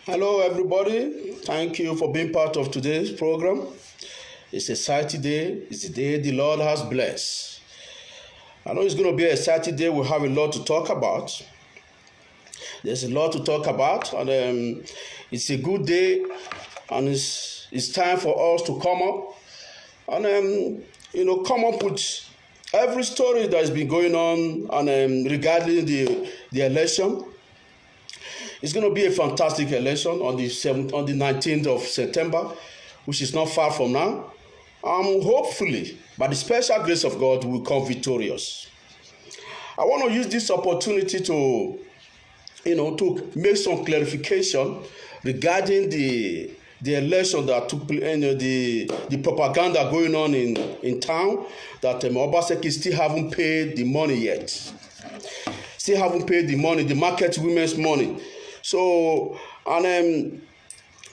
Hello, everybody. Thank you for being part of today's program. It's a Saturday. It's the day the Lord has blessed. I know it's going to be a Saturday. We have a lot to talk about. There's a lot to talk about, and it's a good day, and it's time for us to come up and come up with every story that has been going on and regarding the election. It's going to be a fantastic election on the 19th of September, which is not far from now. Hopefully, by the special grace of God, we will come victorious. I want to use this opportunity to make some clarification regarding the election that took place, the propaganda going on in town, that Obaseki still haven't paid the money yet. Still haven't paid the money, the market women's money. So, and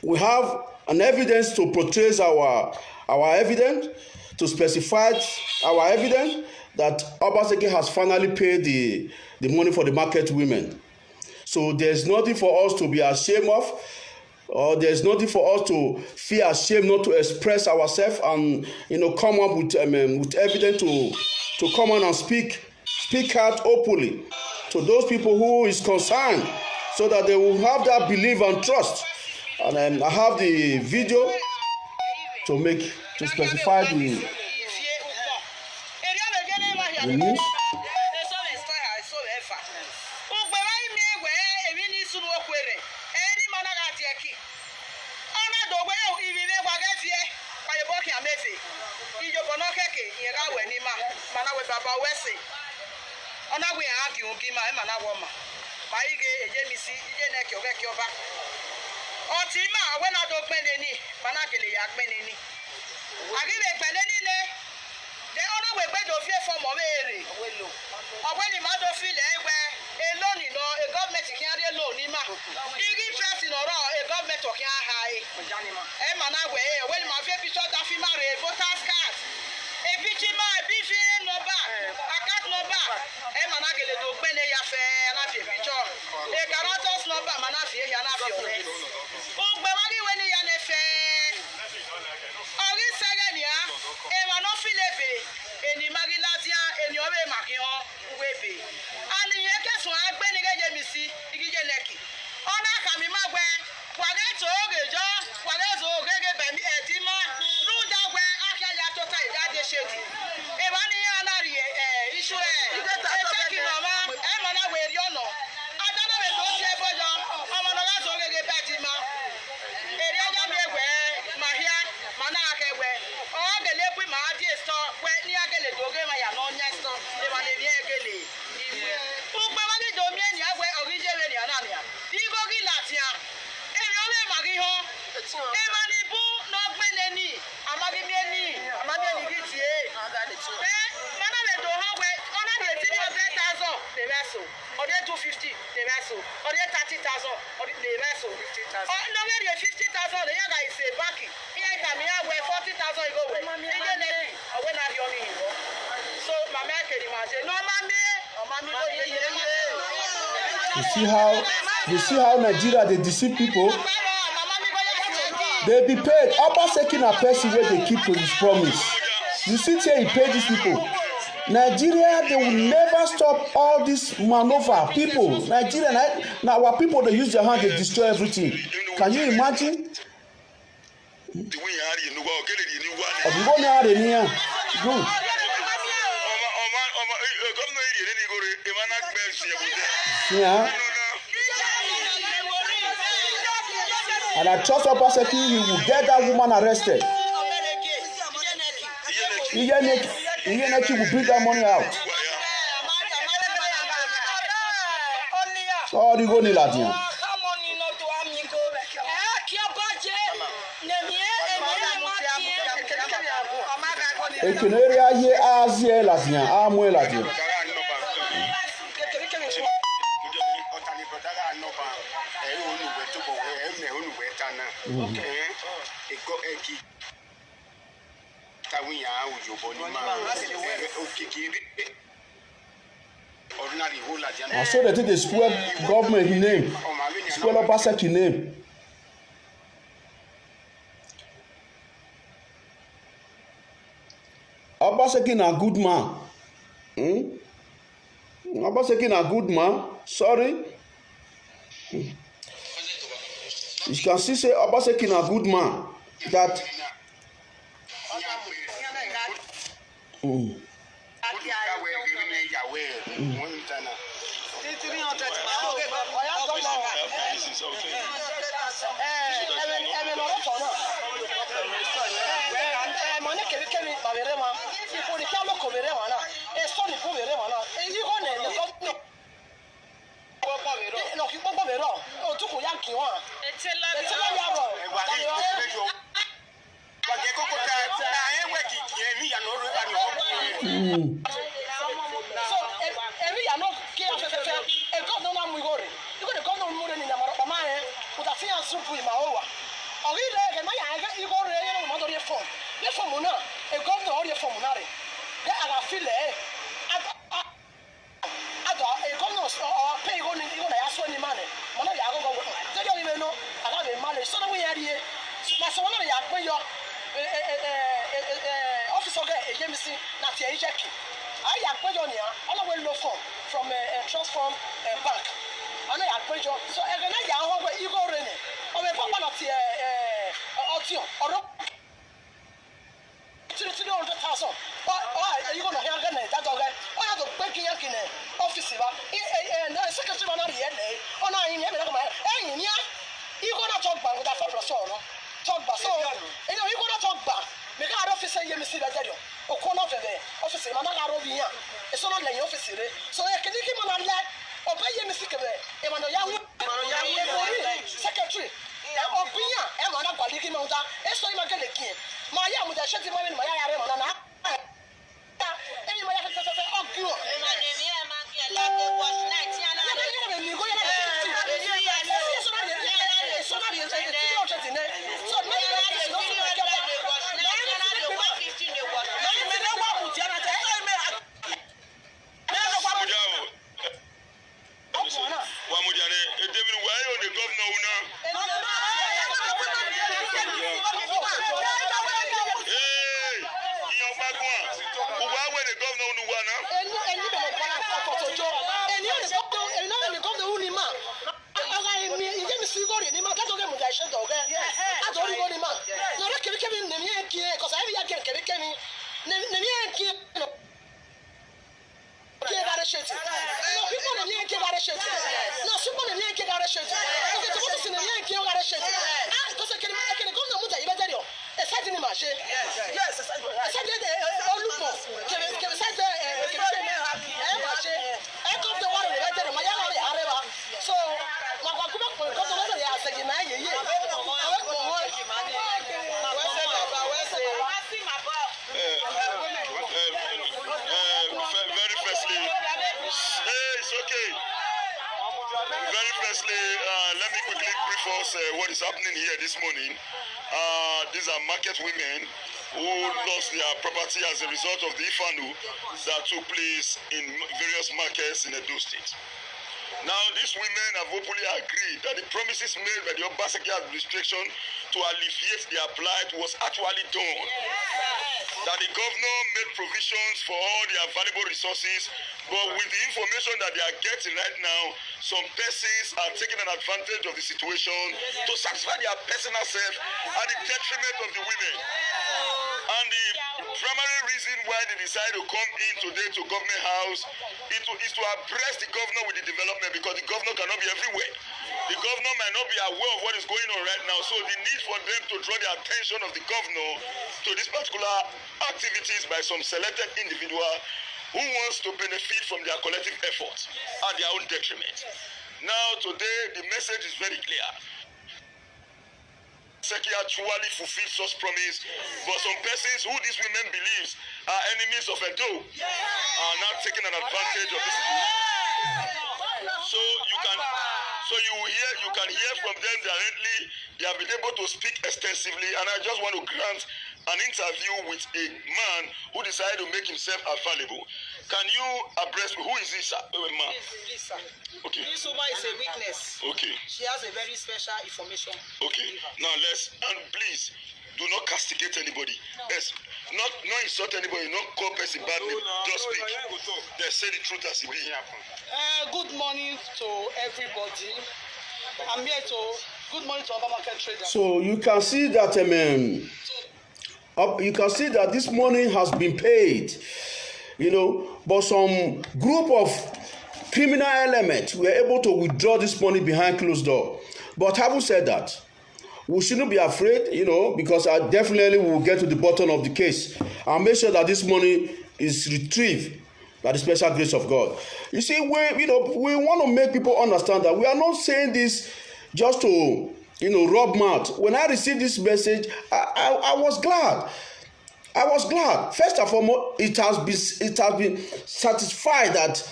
we have an evidence to portray our evidence, to specify our evidence that Obaseki has finally paid the money for the market women. So there's nothing for us to be ashamed of, or there's nothing for us to feel ashamed not to express ourselves and come up with evidence to come on and speak out openly to those people who is concerned, so that they will have that belief and trust. And I have the video to specify the news. Otima when I don't spend any, Manakele Yakmenini. I give a penny. The honor will bed of here for Momeri. Or when the mother feel where alone, a government can't alone. You give trust in or a government of high. Emanawe, when my baby shot off him, voters card. A bitchy my beefy no back. I can't no back. Emanakele do Bene Yafe and I feel picture. A caratos no back, Manafi and I feel. Or 250, the vessel, or 30,000, or the vessel, 50,000. Oh, no, 50,000, the other is a backy. Here come here where 40,000 go away. Or when I only so my man can imagine. No, mommy, or mommy, You see how Nigeria they deceive people. They be paid. Obaseki na person where they keep to his promise. You see here he paid these people. Nigeria, they will never stop all this maneuver. People, Nigeria, now our people, they use their hand, they destroy everything. Can you imagine? Good. Yeah. And I trust Obaseki, he will get that woman arrested. Iyeneki will bring that money out. Oh, the go Niladian. Ekeneria ye azie Ladian, amwe Ladian. And so they take the square government name, square Obaseki name. Obaseki na good man. Obaseki na good man. Sorry. You can see say Obaseki na good man. That. Let me quickly brief us what is happening here this morning. These are market women who lost their property as a result of the Ifanu that took place in various markets in Edo State. Now, these women have openly agreed that the promises made by the Obaseki administration to alleviate their plight was actually done. That the governor made provisions for all their valuable resources, but with the information that they are getting right now, some persons are taking an advantage of the situation to satisfy their personal self at the detriment of the women. And the primary reason why they decide to come in today to government house is to address the governor with the development, because the governor cannot be everywhere. The governor might not be aware of what is going on right now, so the need for them to draw the attention of the governor to this particular activities by some selected individual who wants to benefit from their collective efforts at their own detriment. Now today the message is very clear. Seki actually fulfilled such promise, but some persons who these women believes are enemies of Edo are now taking an advantage of this. So you can hear from them directly. They have been able to speak extensively, and I just want to grant an interview with a man who decided to make himself available. Can you address me? Who is this man? This, sir. Okay. This woman is a weakness. Okay. She has a very special information. Okay. Now and please, do not castigate anybody. Yes, not insult anybody, not call person bad name. Just speak. They say the truth as it be. Good morning to everybody. I'm here to good morning to our market traders. So you can see that this money has been paid, but some group of criminal elements were able to withdraw this money behind closed door. But having said that, we shouldn't be afraid, because I definitely will get to the bottom of the case and make sure that this money is retrieved by the special grace of God. You see, we want to make people understand that we are not saying this just to, rub mouth. When I received this message, I was glad. I was glad. First and foremost, it has been satisfied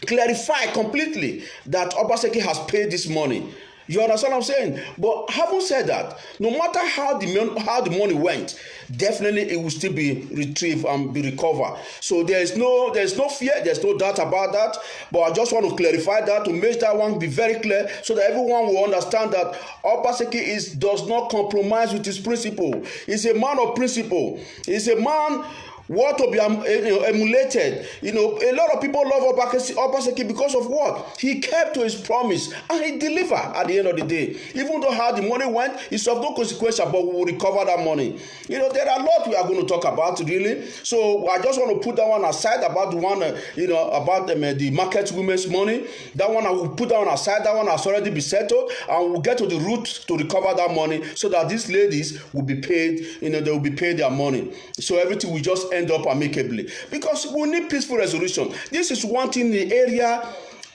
clarified completely that Obaseki has paid this money. You understand what I'm saying? But having said that, no matter how the money went, definitely it will still be retrieved and be recovered. So there's no fear, there's no doubt about that. But I just want to clarify that, to make that one be very clear, so that everyone will understand that Obaseki does not compromise with his principle. He's a man of principle. He's a man what to be emulated. A lot of people love Obaseki because of what? He kept to his promise and he delivered at the end of the day. Even though how the money went, it's of no consequence, but we will recover that money. There are a lot we are going to talk about, really. So I just want to put that one aside about the one, about the market women's money. That one I will put that one aside. That one has already been settled, and we'll get to the root to recover that money, so that these ladies will be paid. They will be paid their money. So everything will just end up amicably, because we need peaceful resolution. This is one thing in the area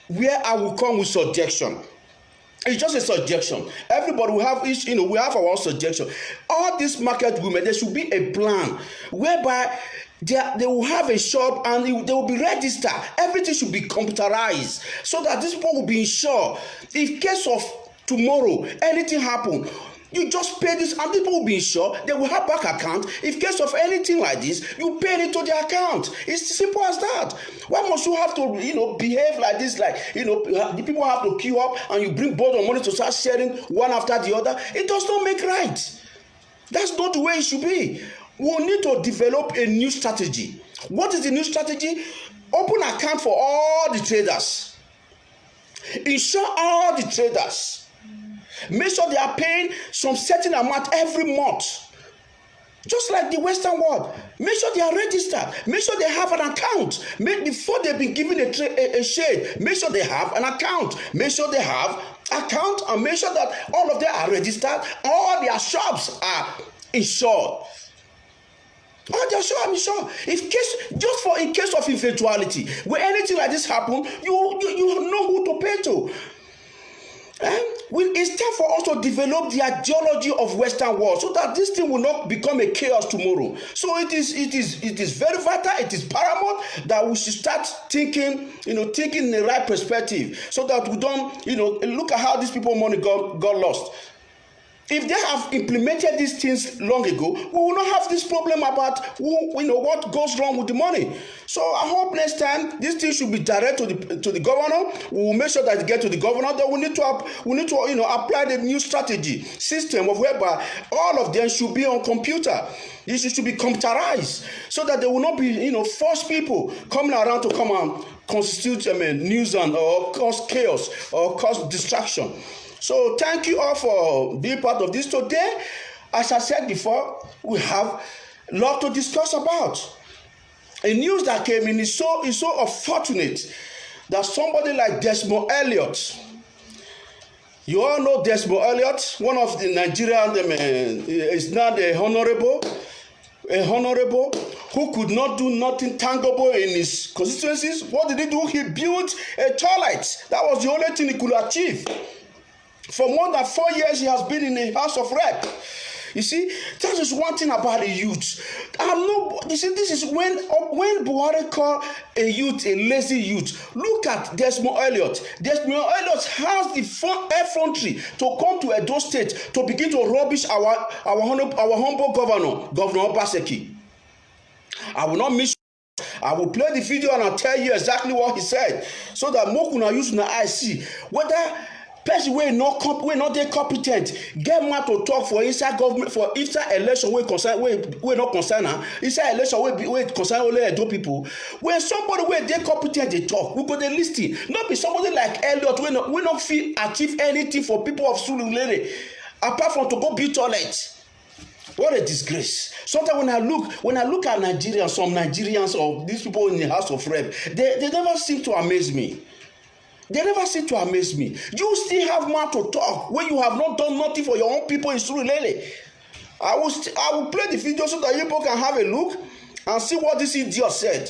where I will come with suggestion. It's just a suggestion. Everybody will have we have our own suggestion. All these market women, there should be a plan whereby they will have a shop and they will be registered. Everything should be computerized, so that these people will be insured. In case of tomorrow anything happen, you just pay this and people will be insured. They will have bank account. In case of anything like this, you pay it to their account. It's simple as that. Why must you have to, behave like this? The people have to queue up and you bring board of money to start sharing one after the other. It does not make right. That's not the way it should be. We need to develop a new strategy. What is the new strategy? Open account for all the traders. Insure all the traders. Make sure they are paying some certain amount every month. Just like the Western world. Make sure they are registered. Make sure they have an account. Before they've been given a shade, make sure they have an account. Make sure they have account, and make sure that all of them are registered. All their shops are insured. All their shops are insured. In case of eventuality, when anything like this happen, you know who to pay to. It's time for us to develop the ideology of Western world, so that this thing will not become a chaos tomorrow. So it is very vital, it is paramount that we should start thinking in the right perspective, so that we don't, look at how these people money got lost. If they have implemented these things long ago, we will not have this problem about what goes wrong with the money. So I hope next time this thing should be direct to the governor. We will make sure that it gets to the governor. That we need to apply the new strategy system of whereby all of them should be on computer. This should be computerized, so that there will not be forced people coming around to come and constitute nuisance or cause chaos or cause distraction. So thank you all for being part of this today. As I said before, we have a lot to discuss about. A news that came in is so unfortunate that somebody like Desmond Elliott, you all know Desmond Elliott, one of the Nigerian, is not a honorable who could not do nothing tangible in his constituencies. What did he do? He built a toilet. That was the only thing he could achieve. For more than 4 years, he has been in the House of Rep. You see, that is one thing about the youth. This is when Buhari called a youth a lazy youth. Look at Desmond Elliott. Desmond Elliott has the effrontery to come to Edo State to begin to rubbish our humble governor Obaseki. I will not miss. I will play the video and I'll tell you exactly what he said, so that more can use my eyes see whether person wey not dey competent get mouth to talk for inside government for inside election wey not concern am inside election wey concern only Edo people. When somebody wey dey competent dey talk, we go dey lis ten. No be somebody like Elliot wey no fit achieve anything for people of Surulere apart from to go build toilet. What a disgrace. Sometimes when I look at Nigerians, some Nigerians or these people in the House of Rep, they never seem to amaze me. They never seem to amaze me. You still have mouth to talk when you have not done nothing for your own people in Surulere. I will play the video so that you people can have a look and see what this idiot said.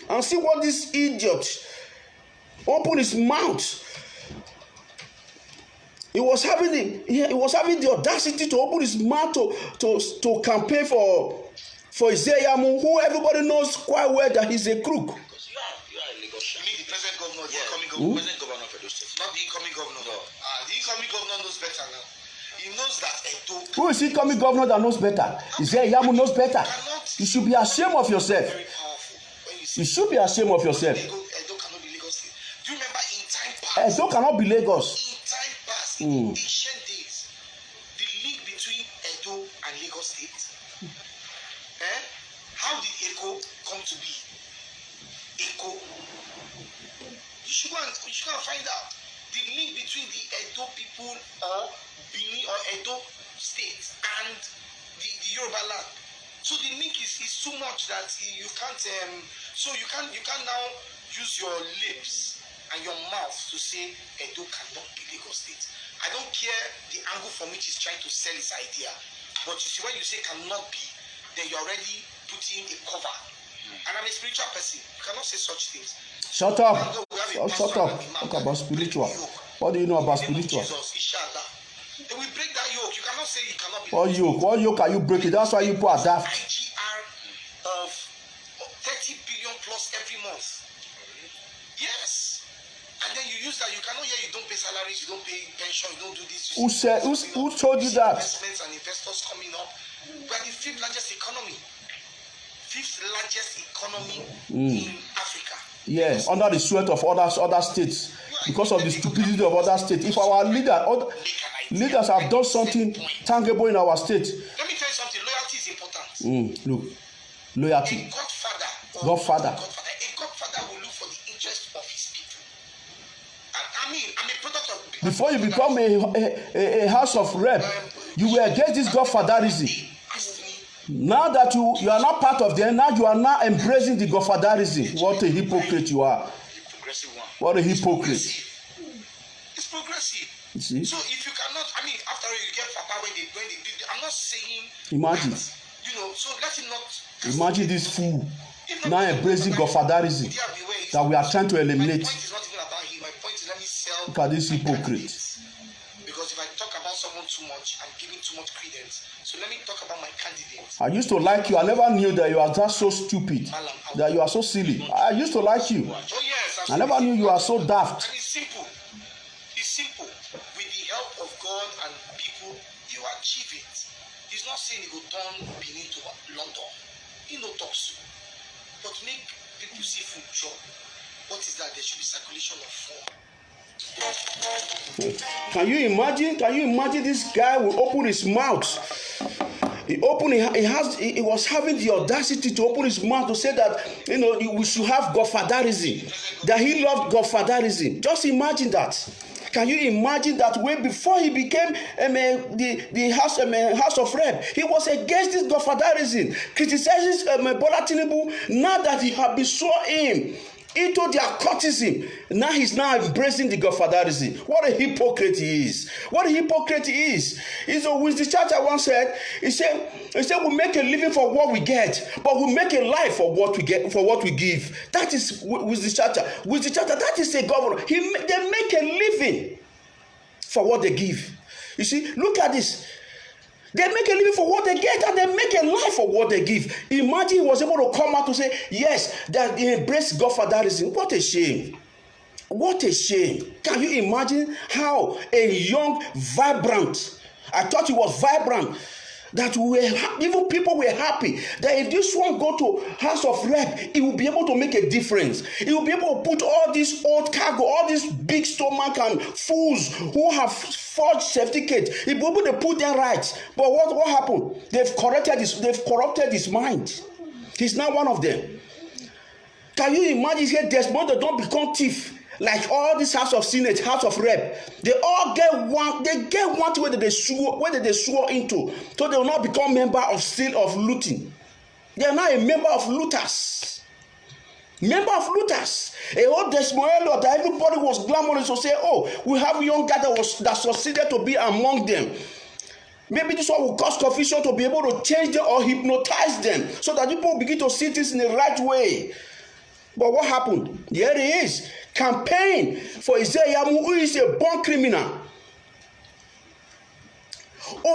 And see what this idiot opened his mouth. He was having the audacity to open his mouth to campaign for Izeyamu, who everybody knows quite well that he's a crook. You are a Lagos. You mean the present governor, the incoming governor, present governor of Edo State, not the incoming governor. No. The incoming governor knows better now. He knows that Edo. Who is incoming governor that knows better? Izeyamu knows better. You should be ashamed of yourself. Very powerful. You should be ashamed of yourself. Edo cannot be Lagos State. Do you remember in time past? Edo cannot be Lagos. In ancient days, the link between Edo and Lagos State, how did Edo come to be? Edo. You should go and find out the link between the Edo people or Benin or Edo State and the Yoruba land. So the link is too much that you can't. So you can now use your lips and your mouth to say Edo cannot be Lagos State. I don't care the angle from which he's trying to sell his idea. But you see, when you say cannot be, then you're already putting a cover. And I'm a spiritual person. You cannot say such things. Shut up. Shut up. Talk about spiritual. What do you know about spiritual? Jesus, inshallah. Then we break that yoke. You cannot say it cannot be. What yoke are you breaking? That's why you put a daft. IGR of 30 billion plus every month. Yes. And then you use that. You cannot hear you don't pay salaries, you don't pay pension, you don't do this. Who told you that? Investments and investors coming up. We are the fifth largest economy. Fifth largest economy in Africa. Yeah, under the sweat of other states. Because of the stupidity of other states. If our leaders have done something tangible in our state. Let me tell you something. Loyalty is important. Look. Loyalty. A Godfather. A godfather will look for the interest of his people. I'm a product of. Before you become a House of Rep, you were against this godfatherism. Now that you are not part of them, now you are now embracing the godfatherism. What a hypocrite you are. What a hypocrite. It's progressive. You see? So if you cannot, after all, you get Papa when they did. I'm not saying. Imagine. That, so let him not. Imagine this fool now embracing godfatherism that we are trying to eliminate. My point is not even about him. My point is let me sell. Look at this hypocrite. Because if I talk about someone too much, I'm giving too much credence. So let me talk about my candidate. I used to like you. I never knew that you are just so stupid, that you are so silly. I used to like you. Oh yes. I never knew you are so daft. And it's simple. It's simple. With the help of God and people, you achieve it. He's not saying he will turn Benin to London. He no talks. But make people see food job. What is that? There should be circulation of food. Can you imagine this guy will open his mouth? He was having the audacity to open his mouth to say that we should have godfatherism, that he loved godfatherism. Just imagine that. Can you imagine that way before he became the House of Rep, he was against this godfatherism, criticizing Bola Tinubu. Now that he had been sworn in into their courtism, now he's now embracing the godfatherism. What a hypocrite he is. What a hypocrite he is. With the church I once said, he said we make a living for what we get, but we make a life for what we get, for what we give. That is with the church. With the church, that is a governor. They make a living for what they give. You see, look at this. They make a living for what they get, and they make a life for what they give. Imagine he was able to come out to say, yes, that they embrace godfatherism. What a shame. What a shame. Can you imagine how a young, vibrant, I thought he was vibrant, that even people were happy that if this one go to House of Rep, it will be able to make a difference. It will be able to put all this old cargo, all these big stomach and fools who have forged certificates, it will be able to put them right. But what happened? They've corrupted his mind. He's now one of them. Can you imagine here Desmond they don't become thief? Like all this House of Senate, House of Rep, they all get one. They get one where they swore into, so they will not become member of steal of looting. They are now a member of looters. Member of looters. A whole Desmoello that everybody was glamorous to say, oh, we have a young guy that succeeded to be among them. Maybe this one will cause confusion to be able to change them or hypnotize them so that people begin to see this in the right way. But what happened? There he is. Campaign for Isaiah Yamu, who is a born criminal.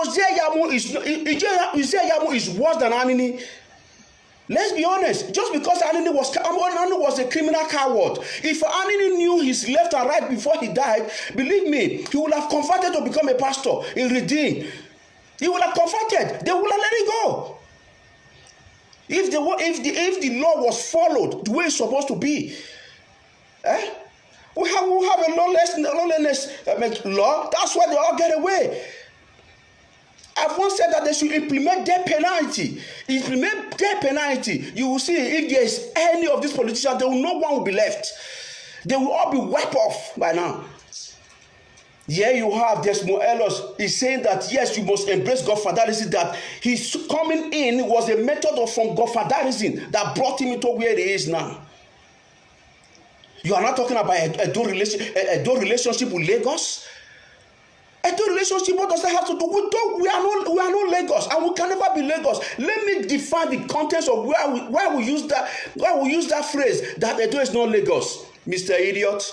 Isaiah Yamu is worse than Anini. Let's be honest. Just because Anini was a criminal coward, if Anini knew his left and right before he died, believe me, he would have converted to become a pastor in Redeem. He would have converted. They would have let it go. If the law was followed the way it's supposed to be. We have a lawlessness law. That's why they all get away. I've once said that they should implement death penalty. Implement death penalty. You will see if there is any of these politicians, no one will be left. They will all be wiped off by now. Here you have Desmoellos is saying that yes, you must embrace Godfatherism, that his coming in was a method from Godfatherism that brought him into where he is now. You are not talking about a dual relationship with Lagos. A dual relationship, what does that have to do? We are not Lagos, and we can never be Lagos. Let me define the context of why we use that phrase that Edo is not Lagos, Mr. Idiot.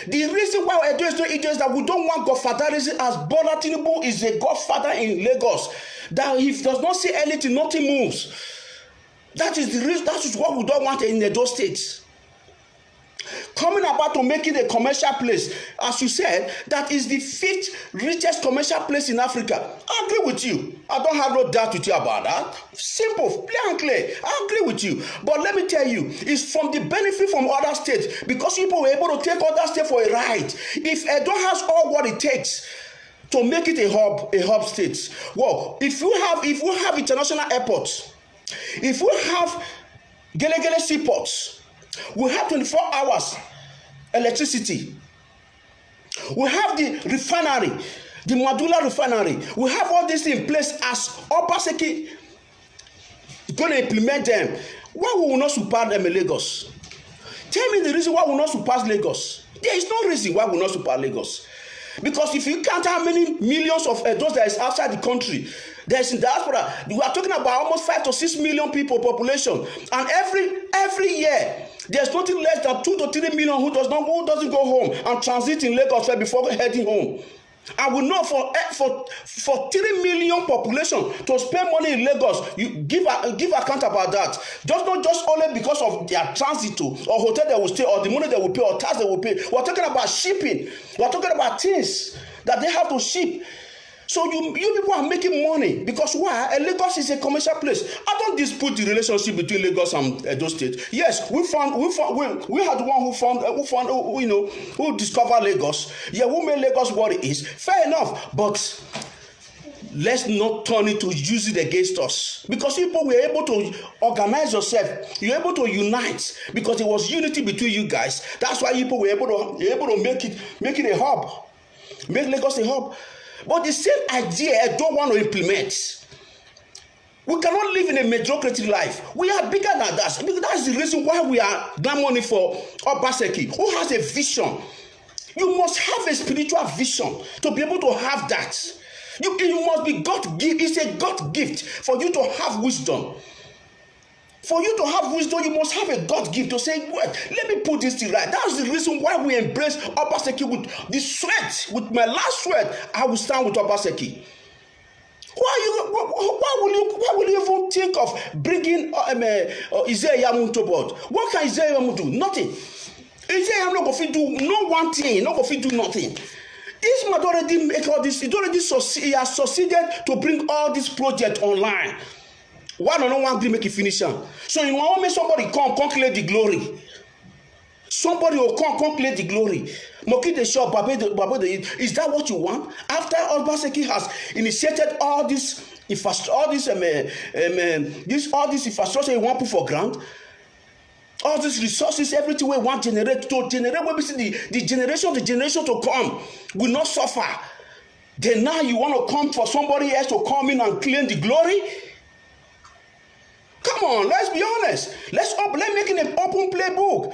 The reason why Edo is not Idiot is that we don't want Godfatherism, as Bola Tinubu is a godfather in Lagos. That if he does not say anything, nothing moves. That is the reason. That is what we don't want in Edo State. Coming about to make it a commercial place, as you said, that is the 5th richest commercial place in Africa. I agree with you. I don't have no doubt with you about that. Simple, plain and clear. I agree with you. But let me tell you, it's from the benefit from other states, because people were able to take other states for a ride. If Edo has all what it takes to make it a hub state, well, if you have international airports, if you have Gelegele seaports, we have 24 hours electricity. We have the refinery, the Madula refinery. We have all this in place as Obaseki is going to implement them. Why will we not surpass them in Lagos? Tell me the reason why we will not surpass Lagos. There is no reason why we will not surpass Lagos. Because if you count how many millions of those that is outside the country, there's in diaspora, we are talking about almost 5 to 6 million people population, and every year there's nothing less than 2 to 3 million who doesn't go home and transit in Lagos before heading home. And we know for 3 million population to spend money in Lagos, you give account about that. Not just only because of their transit or hotel they will stay, or the money they will pay, or tax they will pay. We're talking about shipping. We're talking about things that they have to ship. So you people are making money because why? Lagos is a commercial place. I don't dispute the relationship between Lagos and Edo State. Yes, we had one who discovered Lagos. Yeah, who made Lagos what it is. Fair enough, but let's not turn it to use it against us, because people were able to organize yourself. You're able to unite because there was unity between you guys. That's why people were able to make it a hub, make Lagos a hub. But the same idea I don't want to implement. We cannot live in a mediocrity life. We are bigger than that. Because that's the reason why we are glad money for Obaseki, who has a vision. You must have a spiritual vision to be able to have that. You must be God gift. It's a God gift for you to have wisdom. For you to have wisdom, you must have a God gift to say, well, let me put this thing right. That's the reason why we embrace Obaseki with the sweat. With my last sweat, I will stand with Obaseki. Why will you even think of bringing Isaiah Yamu to board? What can Isaiah Yamu do? Nothing. Isaiah Yamu not going to do no one thing, not going to do nothing. This man already make all this. He has succeeded to bring all this project online. One on one gree make it finish am. So you want make somebody come claim the glory. Somebody will come claim the glory. Moki the shop, is that what you want? After Obaseki has initiated all this infrastructure you want put for ground, all these resources, everything we want to generate where we see the generation to come will not suffer. Then now you want to come for somebody else to come in and claim the glory? Come on, let's be honest. Let's make it an open playbook.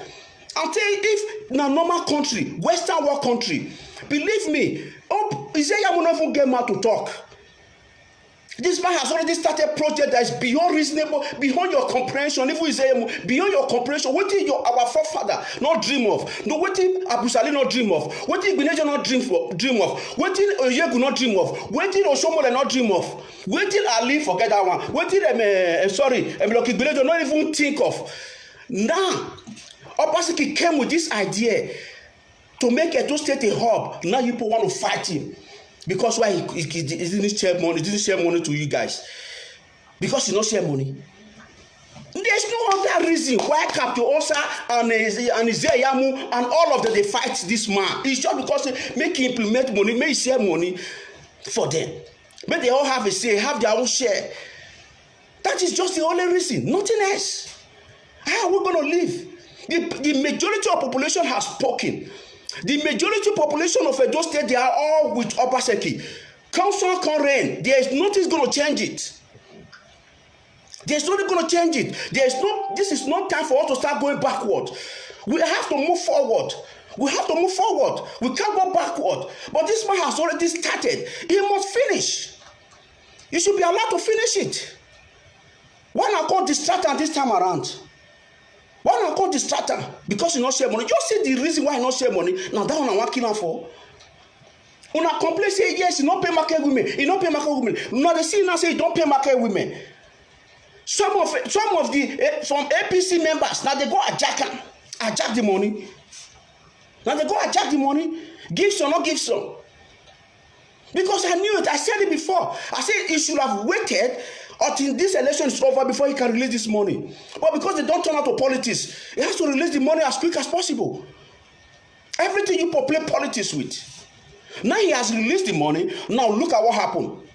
I'll tell you, if in a normal country, Western world country, believe me, Isaiah will not even get mad to talk. This man has already started a project that is beyond reasonable, beyond your comprehension. If we say beyond your comprehension, what did our forefather not dream of? No, what did Abu Salih not dream of? What did Igbeneja not dream of? What did Oyegu not dream of? What did Osomole not dream of? What did Ali forget that one? What did Igbeneja not even think of? Now, Obaseki came with this idea to make Edo State a hub. Now you people want to fight him. Because why he didn't share money to you guys? Because he not share money. There's no other reason why Captain Osa and Izeyamu and all of them they fight this man. It's just because they make him implement money, make share money for them. But they all have a say, have their own share. That is just the only reason, nothing else. How are we going to live? The majority of population has spoken. The majority population of Edo State, they are all with Obaseki. Council can reign. There is nothing going to change it. There is nothing going to change it. This is not time for us to start going backward. We have to move forward. We have to move forward. We can't go backward. But this man has already started. He must finish. You should be allowed to finish it. Why not go distracted this time around? Why not go distracted? Because you not share money. Just see the reason why you not share money. Now that one I want kill for. Una complain say yes, you not pay market women. You not pay market women. Now they see now say you don't pay market women. Some of the some APC members now they go hijack the money. Now they go hijack the money. Give some, not give some. Because I knew it. I said it before. I said he should have waited until this election is over before he can release this money. But because they don't turn out to politics, he has to release the money as quick as possible. Everything you play politics with. Now he has released the money. Now look at what happened.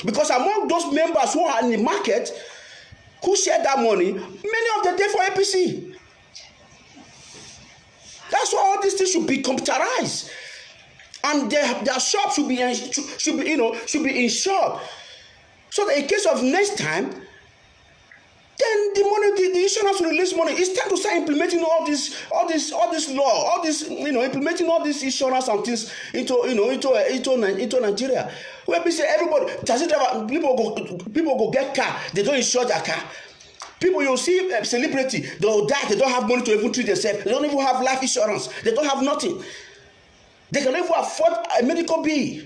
Because among those members who are in the market, who shared that money, many of them did for APC. That's why all these things should be computerized. And their shop should be insured. So that in case of next time, then the money, the insurance will release money. It's time to start implementing all this law, implementing all this insurance and things into Nigeria. Where we say everybody, people go get car, they don't insure their car. People you see celebrity, they will die, they don't have money to even treat themselves. They don't even have life insurance. They don't have nothing. They can even afford a medical bill.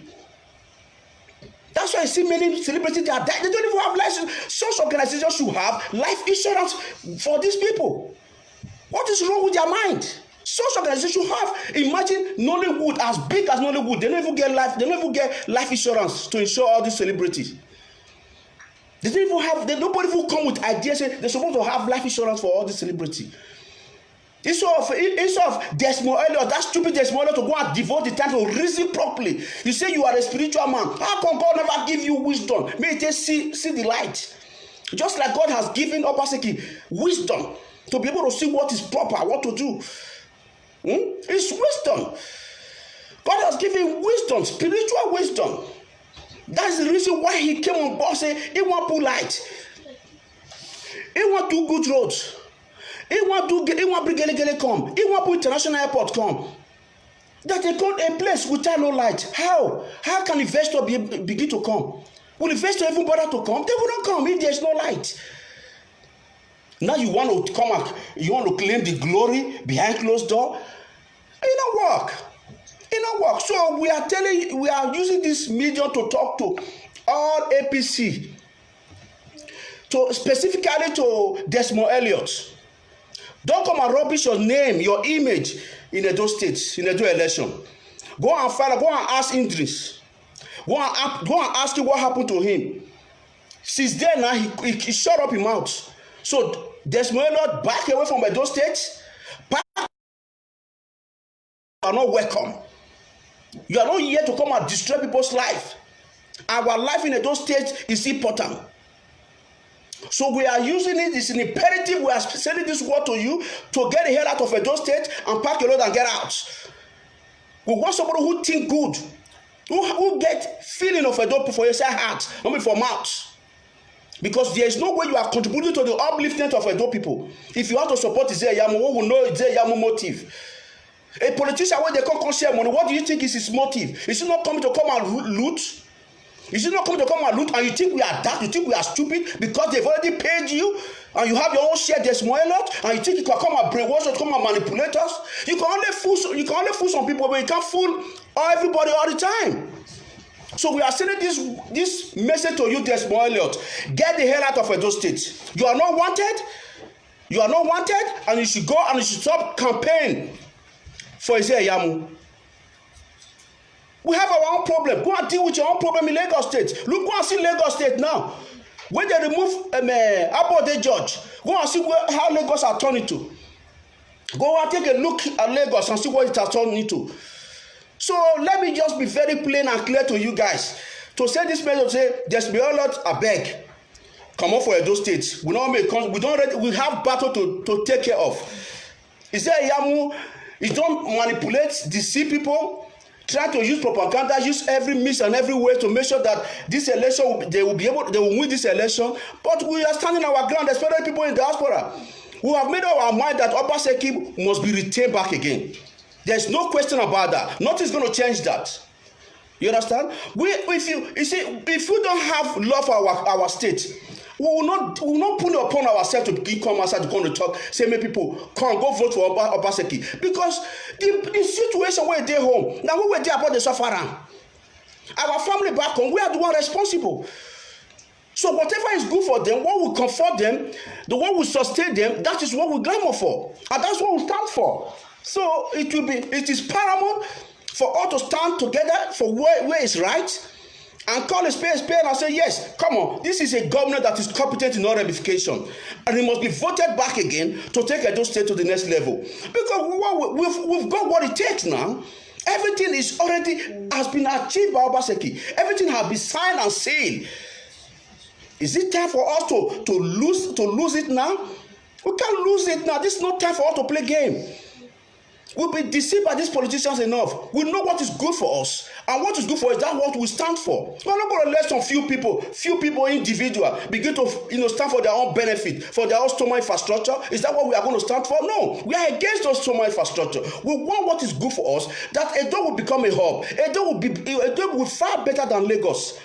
That's why I see many celebrities they are dying. They don't even have license. Such organizations should have life insurance for these people. What is wrong with their mind? Such organizations should have. Imagine Nollywood, as big as Nollywood, they don't even get life insurance to insure all these celebrities. They don't even have. Nobody will come with ideas saying they're supposed to have life insurance for all these celebrities. Instead of Desmond Elliot, that stupid Desmond Elliot to go and devote the time to reason properly. You say you are a spiritual man. How come God never give you wisdom? May it see the light. Just like God has given Obaseki wisdom to be able to see what is proper, what to do. It's wisdom. God has given wisdom, spiritual wisdom. That's the reason why he came on board saying he want put light. He want do good roads. He want bring Gele come. He want put international airport come. That they got a place without no light. How can investor begin to come? Will investor even bother to come? They will not come if there is no light. Now you want to come out, you want to claim the glory behind closed door. It don't work. It don't work. So we are using this medium to talk to all APC, specifically to Desmond Elliot. Don't come and rubbish your name, your image in Edo State, in Edo election. Go and find out, go and ask Idris. Go and ask him what happened to him. Since then now, he shut up his mouth. So Desmoelot, back away from Edo State. You are not welcome. You are not here to come and destroy people's life. Our life in Edo State is important. So we are using it. It's an imperative. We are sending this word to you to get the hell out of Edo State and pack your load and get out. We want somebody who think good, who get feeling of Edo for your heart, not for mouth. Because there is no way you are contributing to the upliftment of Edo people. If you have to support Izeyamu, what will know Izeyamu motive? A politician, when they come share money, what do you think is his motive? Is he not coming to come and loot? Is he not coming to come and loot? And you think we are that? You think we are stupid because they've already paid you? And you have your own share, there's more a lot, and you think you can come and brainwash us, come and manipulate us? You can only fool some people, but you can't fool everybody all the time. So we are sending this message to you, Desmond Elliott. Get the hell out of Edo State. You are not wanted. You are not wanted, and you should go and you should stop campaign for Izeyamu. We have our own problem. Go and deal with your own problem in Lagos State. Look, go and see Lagos State now. When they remove Abode Judge, go and see how Lagos are turned into. Go and take a look at Lagos and see what it has turned into. So let me just be very plain and clear to you guys. To say this message, say there's be a lot. I beg, come on for Edo State. We have battle to take care of. Izeyamu, you don't manipulate, deceive people. Try to use propaganda, use every means and every way to make sure that this election they will win this election. But we are standing our ground, especially people in diaspora. We have made up our mind that Obaseki must be retained back again. There's no question about that. Nothing's going to change that. You understand? If you don't have love for our state, we will not put it upon ourselves to come outside to come to talk, say, many people, come, go vote for Obaseki. Because the situation where they're home, now we were there about the suffering. Our family back home, we are the one responsible. So whatever is good for them, what will comfort them, the one will sustain them, that is what we clamor for. And that's what we stand for. So it is paramount for us to stand together for where is right, and call a spade and say, yes, come on, this is a government that is competent in all ramification. And it must be voted back again to take Edo State to the next level. Because we've got what it takes now. Everything has been achieved by Obaseki. Everything has been signed and sealed. Is it time for us to lose it now? We can't lose it now. This is not time for us to play game. We've been deceived by these politicians enough. We know what is good for us. And what is good for us, that's what we stand for. We're not going to let some few people individual, begin to stand for their own benefit, for their own stomach infrastructure. Is that what we are going to stand for? No. We are against those stomach infrastructure. We want what is good for us, that Edo will become a hub. Edo will be far better than Lagos.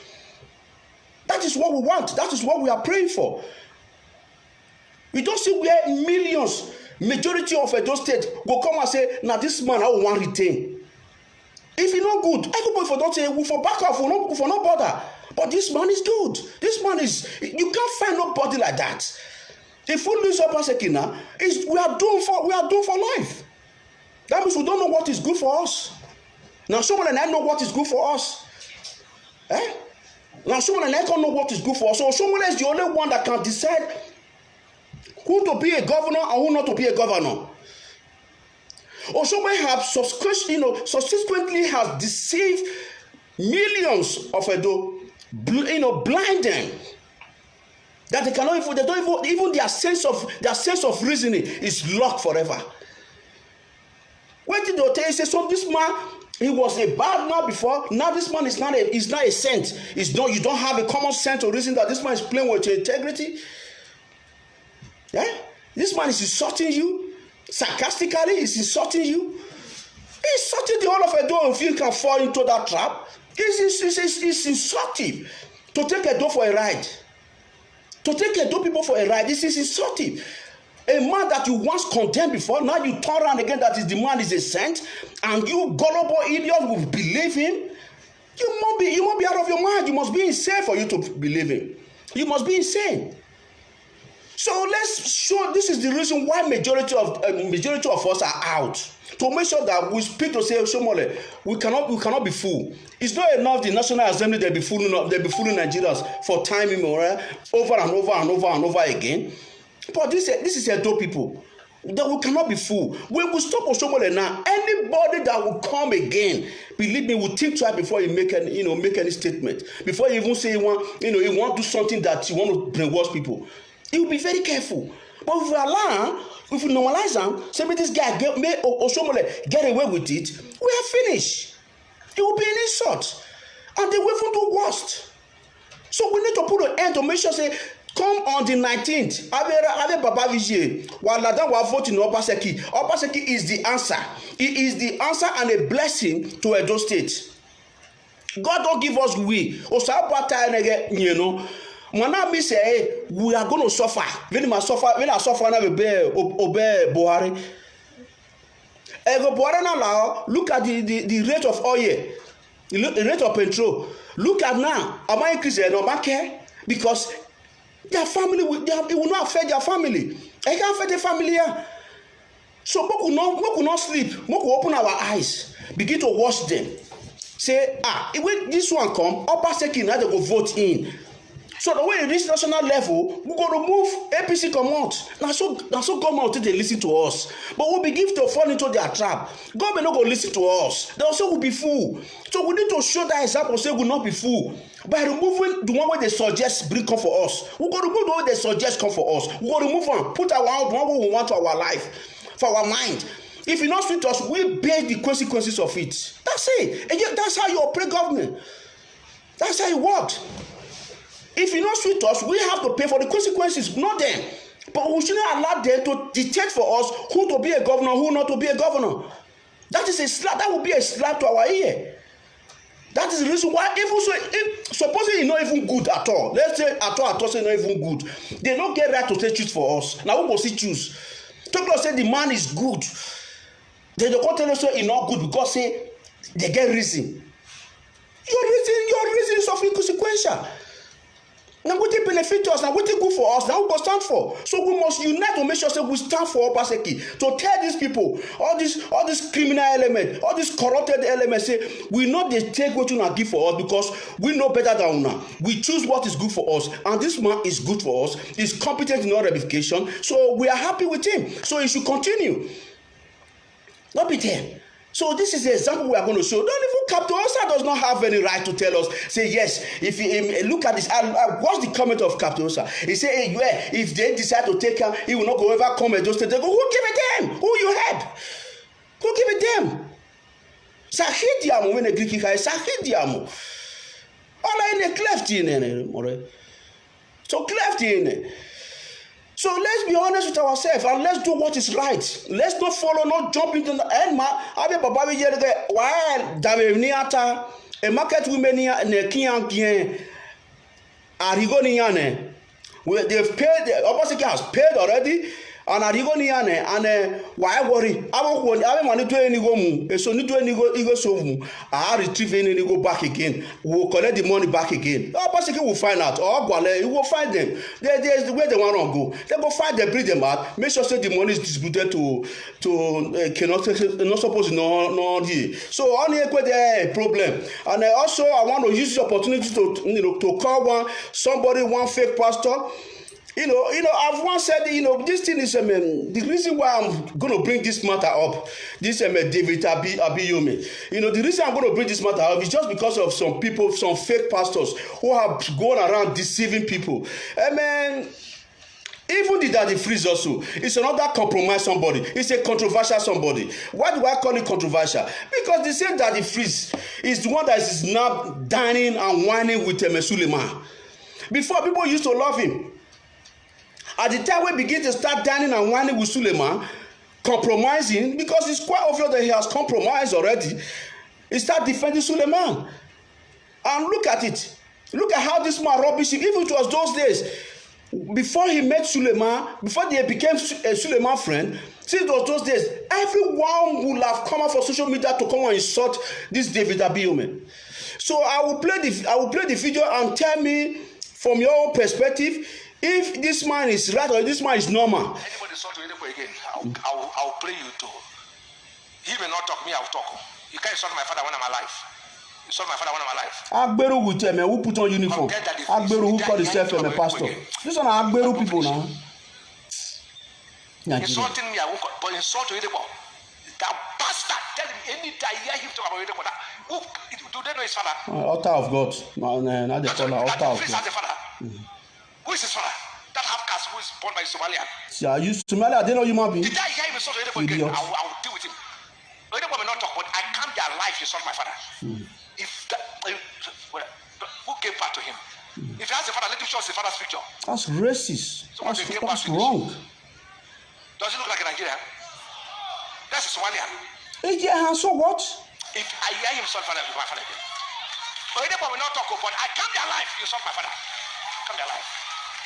That is what we want. That is what we are praying for. We don't see where millions, majority of Edo State will come and say, now this man I will want retain. If it's not good, everybody for don't say we for back off, for no bother. But this man is good. This man is, you can't find nobody like that. If we lose Obaseki now, we are doomed for life. That means we don't know what is good for us. Now someone and I know what is good for us. Now someone and I can't know what is good for us. So someone else is the only one that can decide who to be a governor and who not to be a governor. Or someone have subsequently has deceived millions of Edo, blind them, that they cannot even their sense of reasoning is locked forever. When did they tell you say, so this man, he was a bad man before, now this man is not a saint. You don't have a common sense or reason that this man is playing with your integrity. Yeah? This man is insulting you. Sarcastically, he's insulting you. He's insulting the whole of Edo. If you can fall into that trap, it's insulting. To take Edo for a ride. To take Edo people for a ride, this is insulting. A man that you once condemned before, now you turn around again that the man is a saint, and you gullible idiot will believe him. You must be out of your mind. You must be insane for you to believe him. You must be insane. So let's show this is the reason why majority of us are out to make sure that we speak to say Oshiomhole, we cannot be fooled. It's not enough the National Assembly they be fooling Nigerians for time immemorial over and over and over and over again. But this is Edo people. That we cannot be fooled. When we stop Oshiomhole now, anybody that will come again, believe me, will think twice before you make any statement. Before you even say you want to do something that you want to brainwash people. You will be very careful. But if we normalize them, say this guy may Oshiomhole get away with it, we are finished. It will be an insult, and they will even do worst. So we need to put an end to make sure say. Come on the 19th. Ave Baba Vigier. Waladan wa vote in Obaseki. Obaseki is the answer. It is the answer and a blessing to Edo State. God don't give us we. When I say we are going to suffer. When I suffer now obey Buhari. Ego Buhari now look at the rate of oil, the rate of petrol. Look at now. Am I increase no care because their family it will not affect their family. I can't affect the family here. So we could not sleep. We could open our eyes, begin to watch them. Say, when this one come, upper second, now they go vote in. So the way it reach national level, we go to move APC come out. Now so government they listen to us. But we begin to fall into their trap. Government not go listen to us. They also will be fool. So we need to show that example, say we will not be fool. By removing the one where they suggest bring come for us. We go remove the one they suggest come for us. We go remove one, put our one we want to our life, for our mind. If you not suit us, we bear the consequences of it. That's it. And that's how you operate government. That's how it works. If you not suit us, we have to pay for the consequences, not them. But we shouldn't allow them to dictate for us who to be a governor, who not to be a governor. That is a slap. That will be a slap to our ear. That is the reason why, if supposing it's not even good at all, let's say at all say not even good, they don't get right to say choose for us. Now we will see choose. Talk about say the man is good. They don't tell us say it's not good because say they get reason. Your reason is of inconsequential. Now what they benefit us, now what they good for us, now we go stand for. So we must unite to make sure that we stand for Obaseki, to tell these people, all this criminal element, all these corrupted elements, say we know they take what you not give for us because we know better than una. We choose what is good for us, and this man is good for us, is competent in all ramification, so we are happy with him. So he should continue. Not be there. So this is the example we are going to show. Don't even Captain Osa does not have any right to tell us. Say yes. If you look at this, what's the comment of Captain Osa? He say, hey, yeah, if they decide to take him, he will not go ever come and just say, who give it them? Who you help? Who give it them? Sahidiamu when the Greek guy Sahidiamu. All in the cleft in so cleft in. So let's be honest with ourselves and let's do what is right. Let's not follow, not jump into the end. Abe baba we here while Daveniata, a market women here and a Kian Arigoniane. Where they've paid, the opposite has paid already. And Arigoniane and why worry? I won't money to any woman. So need to any go so I retrieve any go back again. We'll collect the money back again. Opposite will find out. Or you will find them. There's the way they want to go. They go find them, bring them out. Make sure the money is distributed to cannot not supposed to no here. So only a problem. And also I want to use the opportunity to call one fake pastor. You know, I've once said, this thing is the reason why I'm going to bring this matter up. This David Abiyome. The reason I'm going to bring this matter up is just because of some people, some fake pastors who have gone around deceiving people. Even the Daddy Freeze also, it's another compromise somebody. It's a controversial somebody. Why do I call it controversial? Because the same Daddy Freeze is the one that is now dining and whining with Suleiman. Before, people used to love him. At the time we begin to start dining and whining with Suleiman, compromising, because it's quite obvious that he has compromised already, he start defending Suleiman. And look at it. Look at how this man rubbish him. Even it was those days, before he met Suleiman, before they became a Suleiman friend, since it was those days, everyone would have come out for social media to come and insult this David Abiyome. So I will play the video and tell me from your own perspective if this man is right or this man is normal. Anybody insult to anybody again, I'll play you too. He may not talk, me, I will talk. You can't insult my father when I'm alive. Insult my father when I'm alive. Agberu with him, who put on uniform? Agberu who called himself a pastor. This one are Agberu people now. Insulting me, I won't, but insult to Edebo. That bastard, tell him any day I hear him talk about Edebo. Do they know his father? Altar of God. Not the father, altar of God. Who is his father? That half caste who is born by Somalia. Yeah, you Somalia, they know you might be. Did I hear him insult Edebo again? I will deal with him. Edebo may not talk, but I can't be alive to insult my father. If that, who gave birth to him? If he has a father, let him show us the father's picture. That's racist. That's wrong. Does it look like a Nigerian? That's a Somalian. Yeah, so what? If I hear him insult father, my father again. But Edebo will not talk, but I can't be alive to insult my father. I can't be alive.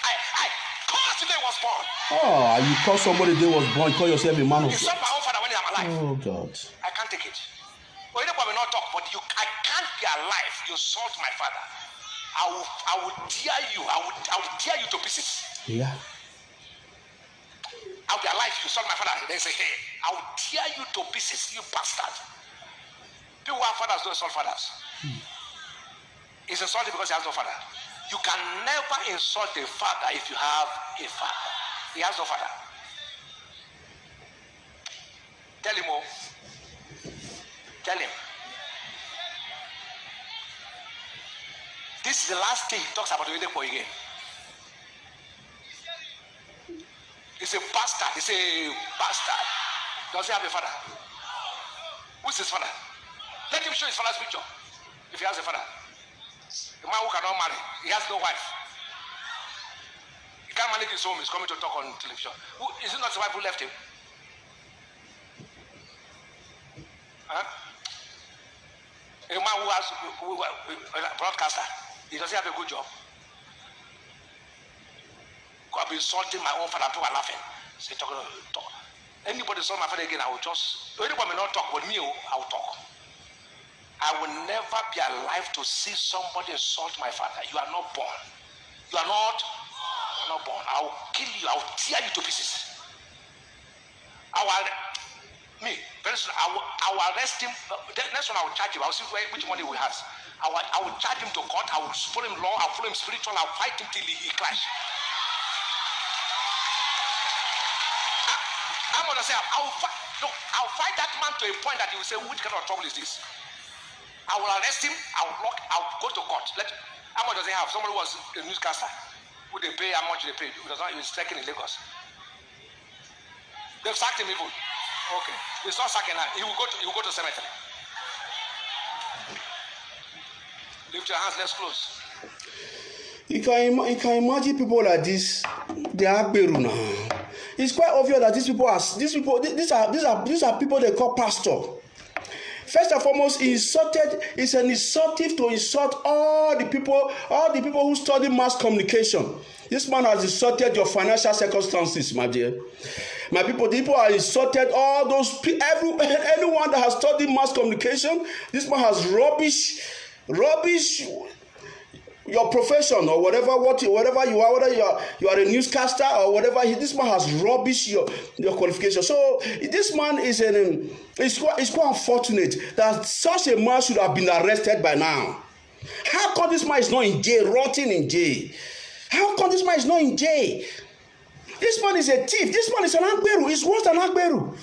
I cause today was born. Oh, you call somebody they was born, you call yourself a man of God. Insult my own father when I'm alive. Oh God. I can't take it. But Edebo will not talk, but I can't be alive. You insult my father. I will tear you. I will tear you to pieces. Yeah. I'll be alive. You insult my father. Then say, hey, I will tear you to pieces, you bastard. People who have fathers don't insult fathers. He's insulted because he has no father. You can never insult a father if you have a father. He has no father. Tell him, oh. Tell him. This is the last thing he talks about Oyedepo again. He's a bastard. He's a bastard. Does he have a father? Who's his father? Let him show his father's picture. If he has a father. The man who cannot marry. He has no wife. He can't manage his home. He's coming to talk on television. Is it not his wife who left him? Huh? A man who has a broadcaster. He doesn't have a good job. I've been insulting my own father. People are laughing. Say, talk. Anybody insult my father again, I will just. Anybody may not talk, but me, I will talk. I will never be alive to see somebody insult my father. You are not born. You are not born. I will kill you. I will tear you to pieces. Very soon, I will arrest him. Next one, I will charge him. I will see which money he has. I will charge him to court. I will follow him law. I will follow him spiritual. I will fight him till he clash. I'm going to say, I'll fight that man to a point that he will say, which kind of trouble is this? I will arrest him. I'll go to court. How much does he have? Somebody who was a newscaster. Who they pay? How much they pay? He's striking in Lagos. They've sacked him even. Okay. It's not sacking now. He will go to cemetery. Lift your hands. Let's close. You can imagine people like this. They are Agberu now. It's quite obvious that these are people they call pastor. First and foremost, it's an insultive to insult all the people who study mass communication. This man has insulted your financial circumstances, my dear. My people, the people are insulted all those anyone that has studied mass communication. This man has rubbish your profession or whatever you are, whether you are a newscaster or whatever. This man has rubbish your qualification. So this man it's quite unfortunate that such a man should have been arrested by now. How come this man is not in jail, rotting in jail? How come this man is not in jail? This man is a thief. This man is an Agberu. He's worse than Agberu.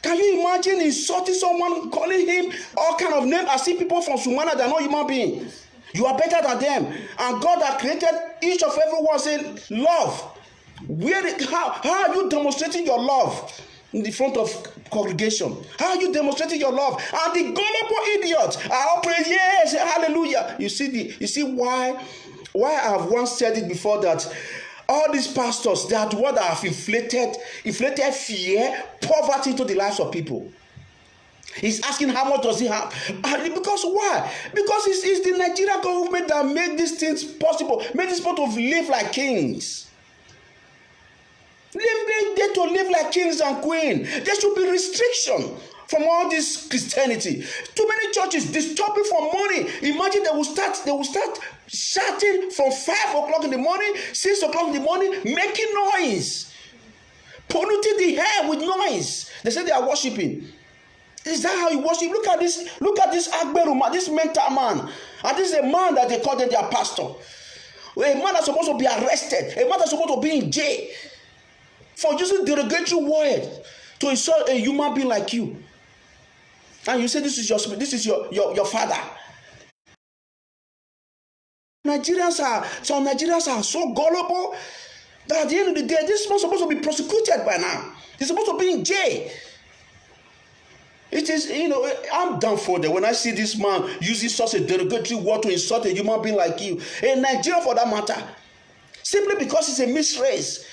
Can you imagine insulting someone, calling him all kind of names? I see people from Sumana that are not human beings. You are better than them. And God that created each of everyone saying, love. How are you demonstrating your love in the front of congregation? How are you demonstrating your love? And the gullible idiots are all praying, yes, hallelujah. You see why I have once said it before that all these pastors, they are the ones that have inflated fear, poverty into the lives of people. He's asking how much does he have? Because why? Because it's the Nigerian government that made these things possible, made these people to live like kings. They to live like kings and queens. There should be restriction from all this Christianity. Too many churches disturbing for money. Imagine they will start shouting from 5 o'clock in the morning, 6 o'clock in the morning, making noise, polluting the air with noise. They say they are worshiping. Is that how you worship? Look at this Agberuma, this mental man. And this is a man that they call them their pastor. A man that's supposed to be arrested. A man that's supposed to be in jail for using derogatory words to insult a human being like you. And you say this is your father. Nigerians are so gullible that at the end of the day, this man is supposed to be prosecuted by now. He's supposed to be in jail. It is, I'm done for that when I see this man using such a derogatory word to insult a human being like you, a Nigerian for that matter, simply because he's a mixed race.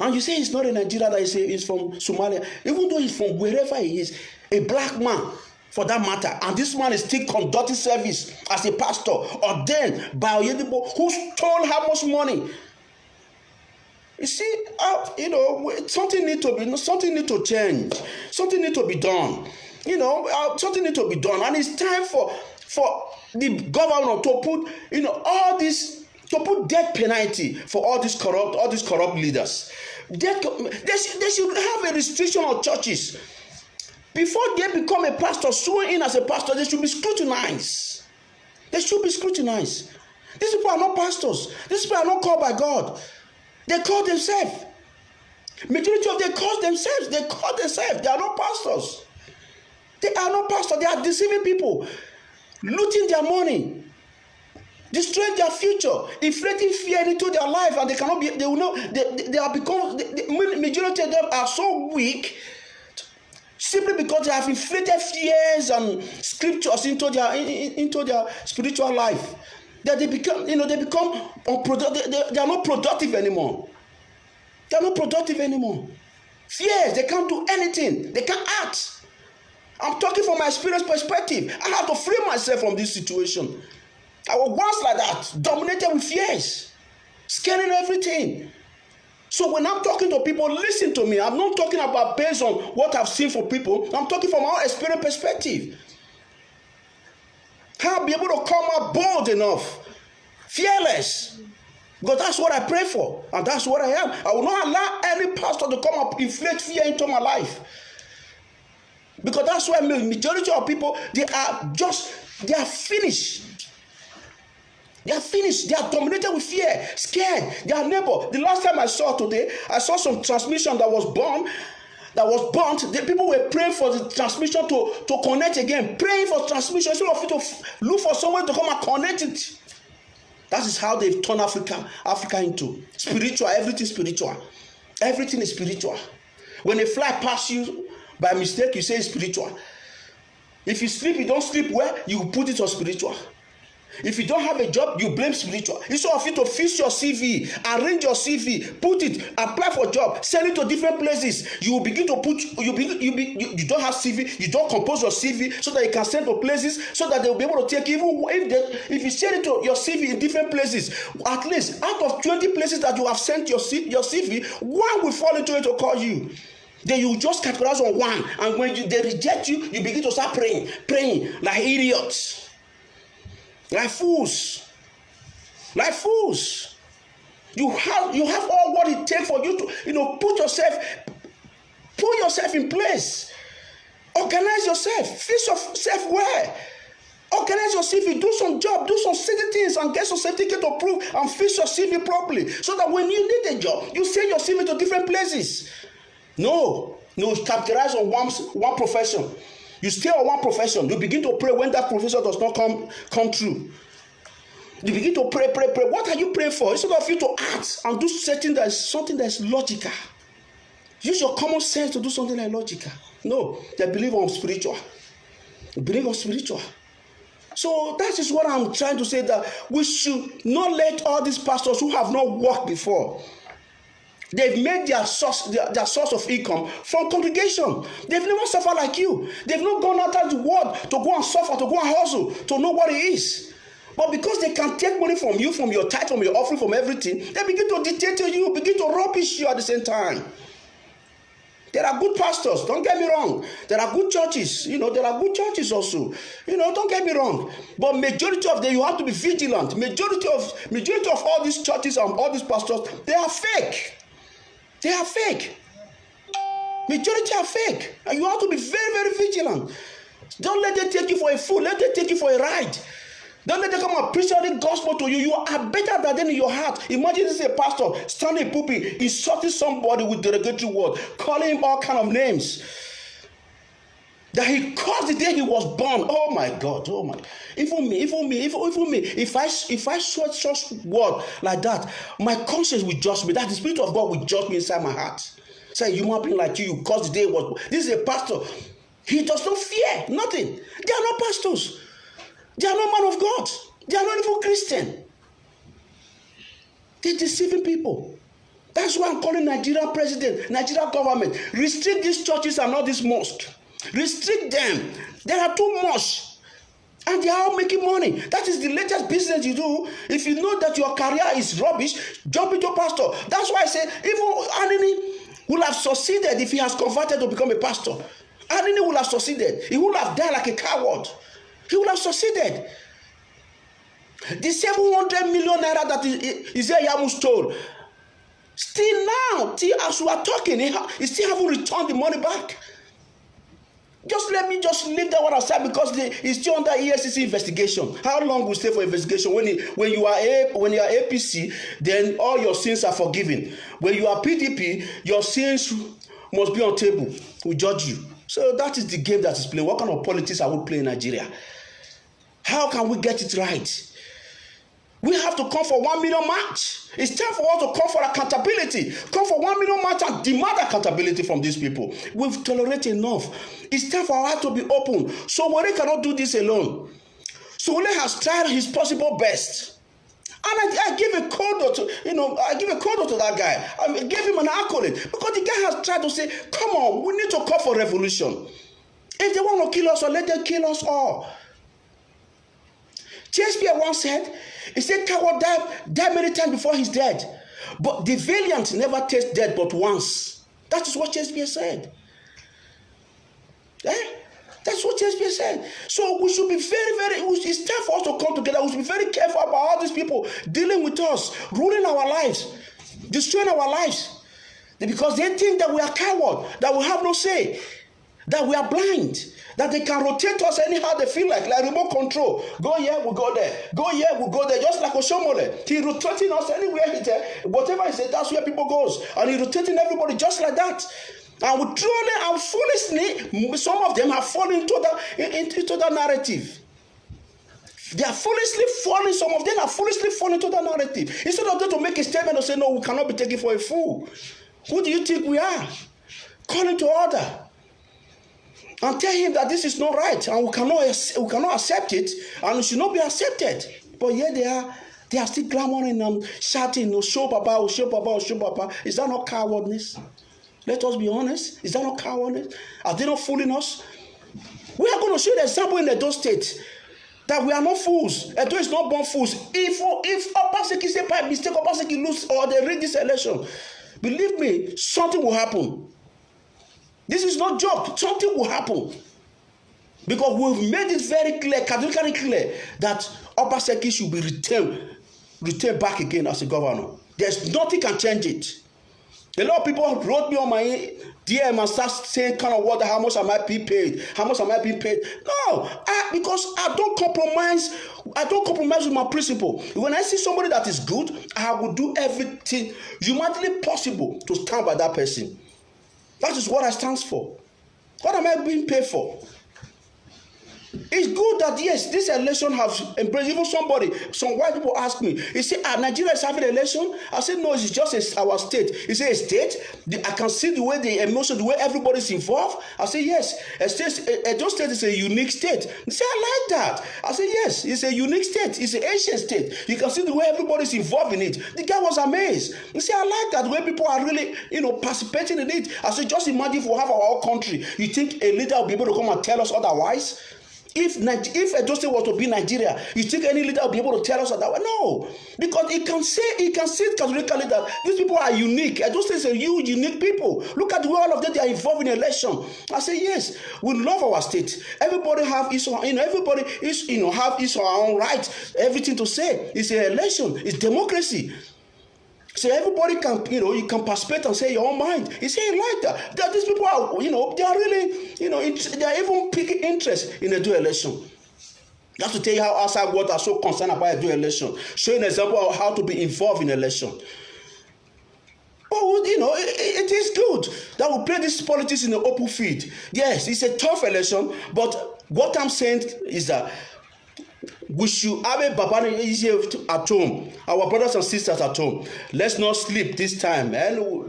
And you say he's not a Nigerian, that he's from Somalia, even though he's from wherever he is, a black man for that matter, and this man is still conducting service as a pastor, ordained by Oyedipo, who stole how much money? You see, something need to change, something need to be done. Something need to be done, and it's time for the governor to put to put death penalty for all these corrupt leaders. They should have a restriction on churches before they become a pastor. Sworn in as a pastor, they should be scrutinized. These people are not pastors. These people are not called by God. They call themselves. Majority of them call themselves. They are not pastors. They are not pastors. They are deceiving people, looting their money, destroying their future, inflating fear into their life, and they cannot be. They will know. They are become. The majority of them are so weak, simply because they have inflated fears and scriptures into their spiritual life, that they become. They become unproductive. They are not productive anymore. They are not productive anymore. Fears. They can't do anything. They can't act. I'm talking from my experience perspective. I have to free myself from this situation. I was once like that, dominated with fears, scaring everything. So when I'm talking to people, listen to me. I'm not talking about based on what I've seen for people. I'm talking from our experience perspective. I'll be able to come out bold enough, fearless. Because that's what I pray for, and that's what I am. I will not allow any pastor to come up inflate fear into my life. Because that's why majority of people, they are finished. They are finished. They are dominated with fear, scared. Their neighbor. The last time I saw today, I saw some transmission that was burnt. The people were praying for the transmission to connect again. Praying for transmission instead of to look for someone to come and connect it. That is how they've turned Africa into spiritual. Everything spiritual. Everything is spiritual. When a fly passes you by mistake, you say it's spiritual. If you sleep, you don't sleep well, you put it on spiritual. If you don't have a job, you blame spiritual. Instead of you to fix your CV, arrange your CV, put it, apply for a job, send it to different places. You will begin to put, you don't have CV, you don't compose your CV so that you can send to places so that they will be able to take, even if you send it to your CV in different places, at least out of 20 places that you have sent your CV, one will fall into it to call you. Then you just capitalize on one, and when they reject you, you begin to start praying like idiots, like fools. You have all what it takes for you to put yourself in place. Organize yourself, fix yourself well. Organize your CV, do some job, do some city things, and get some certificate approved, and fix your CV properly, so that when you need a job, you send your CV to different places. No, capitalize on one profession. You stay on one profession. You begin to pray when that profession does not come true. You begin to pray. What are you praying for? Instead of you to act and do something that is logical. Use your common sense to do something like logical. No, they believe on spiritual. So that is what I'm trying to say, that we should not let all these pastors who have not worked before, they've made their source of income from congregation. They've never suffered like you. They've not gone out into the world to go and suffer, to go and hustle, to know what it is. But because they can take money from you, from your tithe, from your offering, from everything, they begin to dictate to you, begin to rubbish you at the same time. There are good pastors, don't get me wrong. There are good churches, there are good churches also. Don't get me wrong. But majority of them, you have to be vigilant. Majority of all these churches and all these pastors, they are fake. Majority are fake. And you have to be very, very vigilant. Don't let them take you for a fool. Let them take you for a ride. Don't let them come and preach the gospel to you. You are better than them in your heart. Imagine this is a pastor standing in pulpit, insulting somebody with derogatory word, calling him all kind of names. That he caused the day he was born. Oh my God, oh my. Even me. If I swear such word like that, my conscience will judge me. That the Spirit of God will judge me inside my heart. Say, human being like you caused the day was born. This is a pastor. He does not fear nothing. They are not pastors. They are not men of God. They are not even Christian. They're deceiving people. That's why I'm calling Nigerian president, Nigerian government. Restrict these churches and not this mosque. Restrict them. There are too much. And they are all making money. That is the latest business you do. If you know that your career is rubbish, jump into pastor. That's why I said, even Anini will have succeeded if he has converted to become a pastor. Anini will have succeeded. He would have died like a coward. He would have succeeded. The 700 million naira that Yamu stole, still now, till as we are talking, he still haven't returned the money back. Just let me just leave that one aside because it's still under EFCC investigation. How long will stay for investigation? When you are APC, then all your sins are forgiven. When you are PDP, your sins must be on table. We judge you. So that is the game that is playing. What kind of politics are we playing in Nigeria? How can we get it right? We have to come for 1 million march. It's time for us to come for accountability. Come for 1 million march and demand accountability from these people. We've tolerated enough. It's time for our heart to be open. So Wole cannot do this alone. So Wole has tried his possible best. And I give a kudos to that guy. I gave him an accolade because the guy has tried to say, come on, we need to call for revolution. If they want to kill us, let them kill us all. Shakespeare once said, he said, coward died many times before he's dead. But the valiant never taste death but once. That is what Shakespeare said. That's what Shakespeare said. So we should be it's time for us to come together. We should be very careful about all these people dealing with us, ruling our lives, destroying our lives. Because they think that we are coward, that we have no say, that we are blind, that they can rotate us anyhow they feel like remote control. Go here, we go there. Go here, we go there. Just like Oshomole. He rotating us anywhere he there. Whatever he said, that's where people goes. And he rotating everybody just like that. And we truly and foolishly, some of them have fallen into that narrative. They are foolishly falling, some of them are foolishly falling into that narrative. Instead of them to make a statement and say, no, we cannot be taken for a fool. Who do you think we are? Call him to order. And tell him that this is not right. And we cannot accept it. And it should not be accepted. But yet they are still clamoring and shouting, show Papa, show Papa, show Papa. Is that not cowardness? Let us be honest. Is that not cowardness? Are they not fooling us? We are going to show the example in Edo State that we are not fools. Edo is not born fools. If Obaseki say by mistake, Obaseki lose or they rig this election, believe me, something will happen. This is not joke. Something will happen. Because we've made it very clear, categorically clear, that Obaseki should be returned back again as a governor. There's nothing can change it. A lot of people wrote me on my DM and start saying kind of what, how much am I being paid? How much am I being paid? No, because I don't compromise with my principle. When I see somebody that is good, I will do everything humanly possible to stand by that person. That is what I stand for. What am I being paid for? It's good that, yes, this election has embraced. Even some white people ask me, they say, Nigeria is having an election? I said, no, it's just our state. He said, a state? I can see the way the emotion, the way everybody's involved. I said, yes, Edo State is a unique state. He said, I like that. I said, yes, it's a unique state. It's an ancient state. You can see the way everybody's involved in it. The guy was amazed. He said, I like that, the way people are really, participating in it. I said, just imagine if we have our own country. You think a leader will be able to come and tell us otherwise? If Edo State was to be Nigeria, you think any leader will be able to tell us that way? No, because he can say categorically that these people are unique. Edo State is a huge, unique people. Look at the way all of them they are involved in election. I say yes, we love our state. Everybody have his own, everybody is have his or her own right. Everything to say. It's an election. It's democracy. So everybody can, you can participate and say your own mind. He said like that. That these people are, they are really, they are even picking interest in the Edo election. That's to tell you how outside world are so concerned about Edo election. Showing an example of how to be involved in election. But it is good that we play this politics in the open field. Yes, it's a tough election, but what I'm saying is that we should have a Baba at home, our brothers and sisters at home. Let's not sleep this time. And